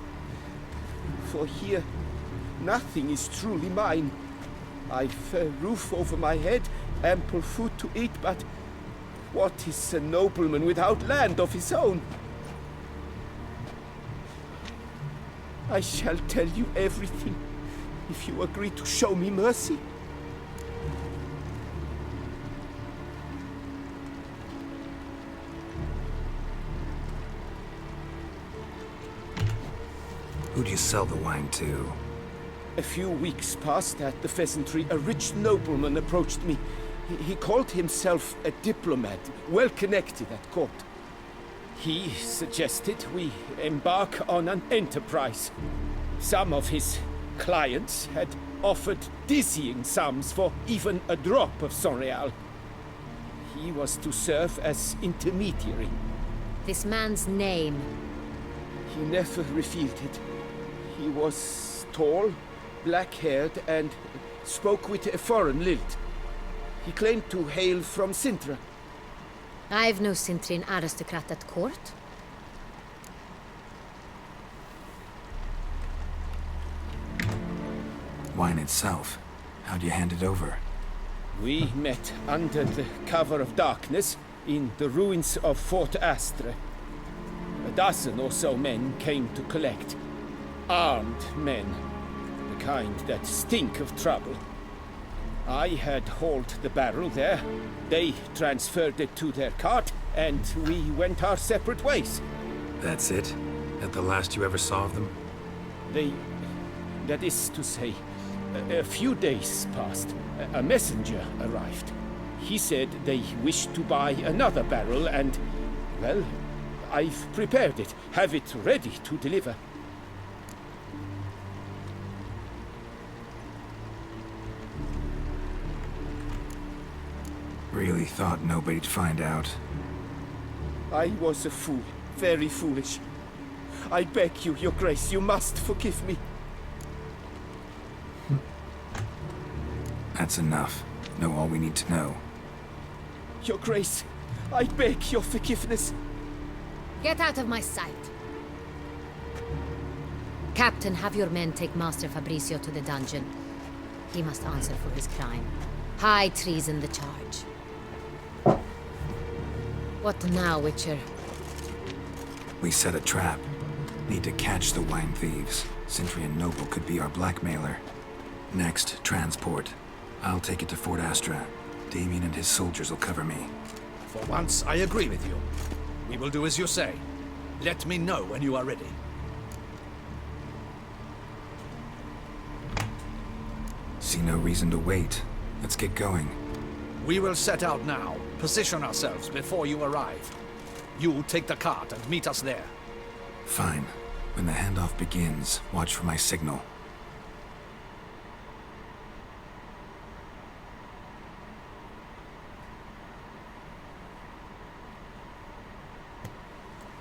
For here, nothing is truly mine. I've a roof over my head, ample food to eat, but what is a nobleman without land of his own? I shall tell you everything if you agree to show me mercy. Who'd you sell the wine to? A few weeks past at the Pheasantry, a rich nobleman approached me. He called himself a diplomat, well connected at court. He suggested we embark on an enterprise. Some of his clients had offered dizzying sums for even a drop of Sonreal. He was to serve as intermediary. This man's name? He never revealed it. He was tall, black-haired, and spoke with a foreign lilt. He claimed to hail from Sintra. I've no Sintrian aristocrat at court. Wine itself. How'd you hand it over? We met under the cover of darkness in the ruins of Fort Astre. A dozen or so men came to collect. Armed men. The kind that stink of trouble. I had hauled the barrel there. They transferred it to their cart, and we went our separate ways. That's it? At the last you ever saw of them? That is to say, a few days passed. A messenger arrived. He said they wished to buy another barrel and, well, I've prepared it. Have it ready to deliver. Really thought nobody'd find out. I was a fool. very foolish. I beg you, Your Grace, you must forgive me. That's enough. Know all we need to know. Your Grace, I beg your forgiveness. Get out of my sight. Captain, have your men take Master Fabrizio to the dungeon. He must answer for his crime. High treason the charge. What now, Witcher? We set a trap. Need to catch the wine thieves. Sentry and Noble could be our blackmailer. Next, transport. I'll take it to Fort Astra. Damien and his soldiers will cover me. For once, I agree with you. We will do as you say. Let me know when you are ready. See no reason to wait. Let's get going. We will set out now. Position ourselves before you arrive. You take the cart and meet us there. Fine. When the handoff begins, watch for my signal.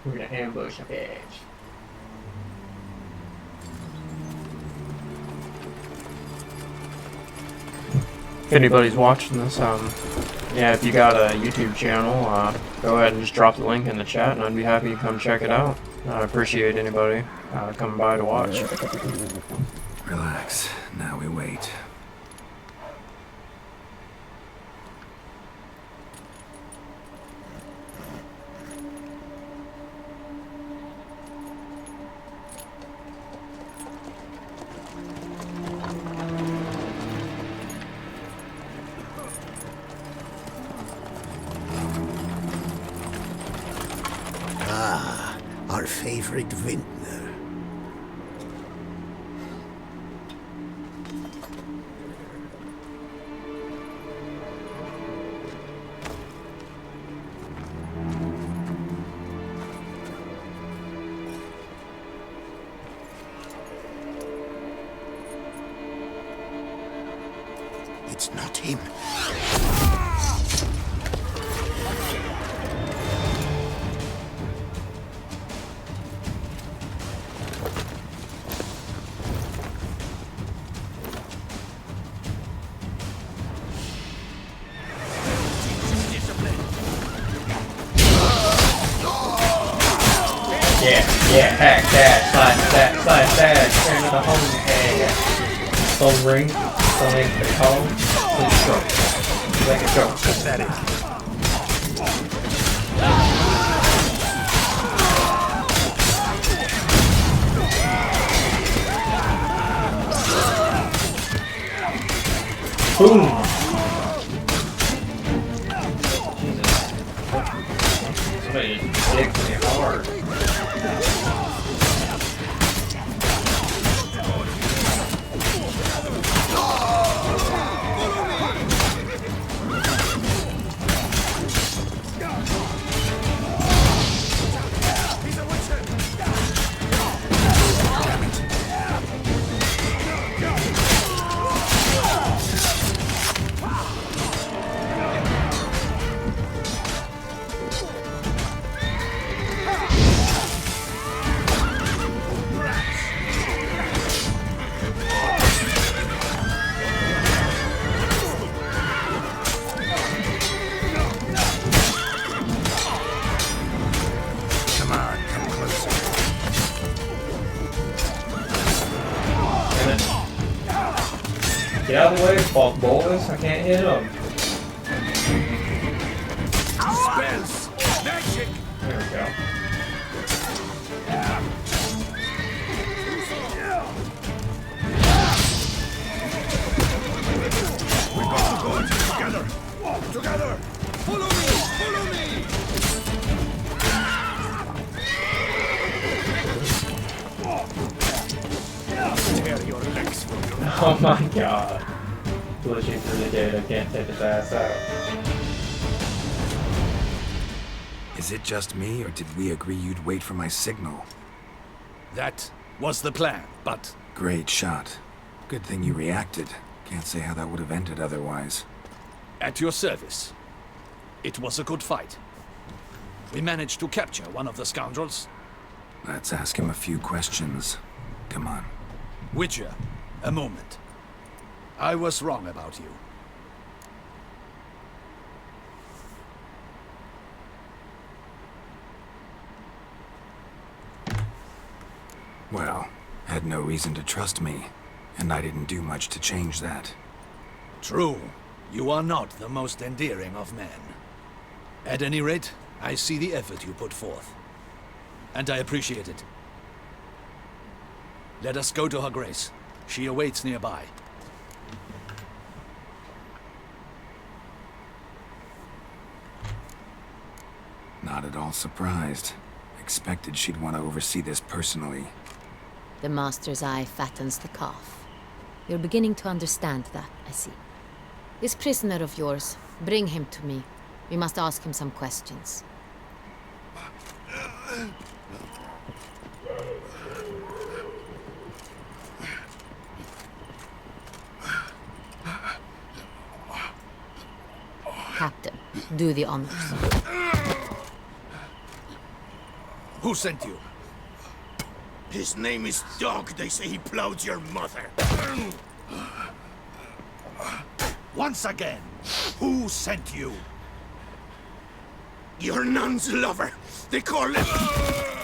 We're gonna ambush a bitch. If anybody's watching this, yeah, if you got a YouTube channel, go ahead and just drop the link in the chat, and I'd be happy to come check it out. I appreciate anybody coming by to watch. Relax. Now we wait. Our favorite vintner. It's not him. Yeah, hack that, slash that, turn to the home tag. Phone ring, don't answer the call, please go. Like a joke. Pathetic. Boom! Jesus. Somebody dicked me hard. Get out of the way, fuck boys. I can't hit them. Spells! Magic! There we go. We got to go together! Together! Follow me! Follow me! Tear your legs from your... Oh my god. Glitching through the gate, I can't take his ass out. Is it just me, or did we agree you'd wait for my signal? That was the plan, but... Great shot. Good thing you reacted. Can't say how that would have ended otherwise. At your service. It was a good fight. We managed to capture one of the scoundrels. Let's ask him a few questions. Come on. Witcher, a moment. I was wrong about you. Well, had no reason to trust me, and I didn't do much to change that. True. You are not the most endearing of men. At any rate, I see the effort you put forth. And I appreciate it. Let us go to her grace. She awaits nearby. Not at all surprised. Expected she'd want to oversee this personally. The Master's eye fattens the calf. You're beginning to understand that, I see. This prisoner of yours, bring him to me. We must ask him some questions. Captain, do the honors. Who sent you? His name is Dog. They say he plowed your mother. Once again, who sent you? Your nun's lover. They call him...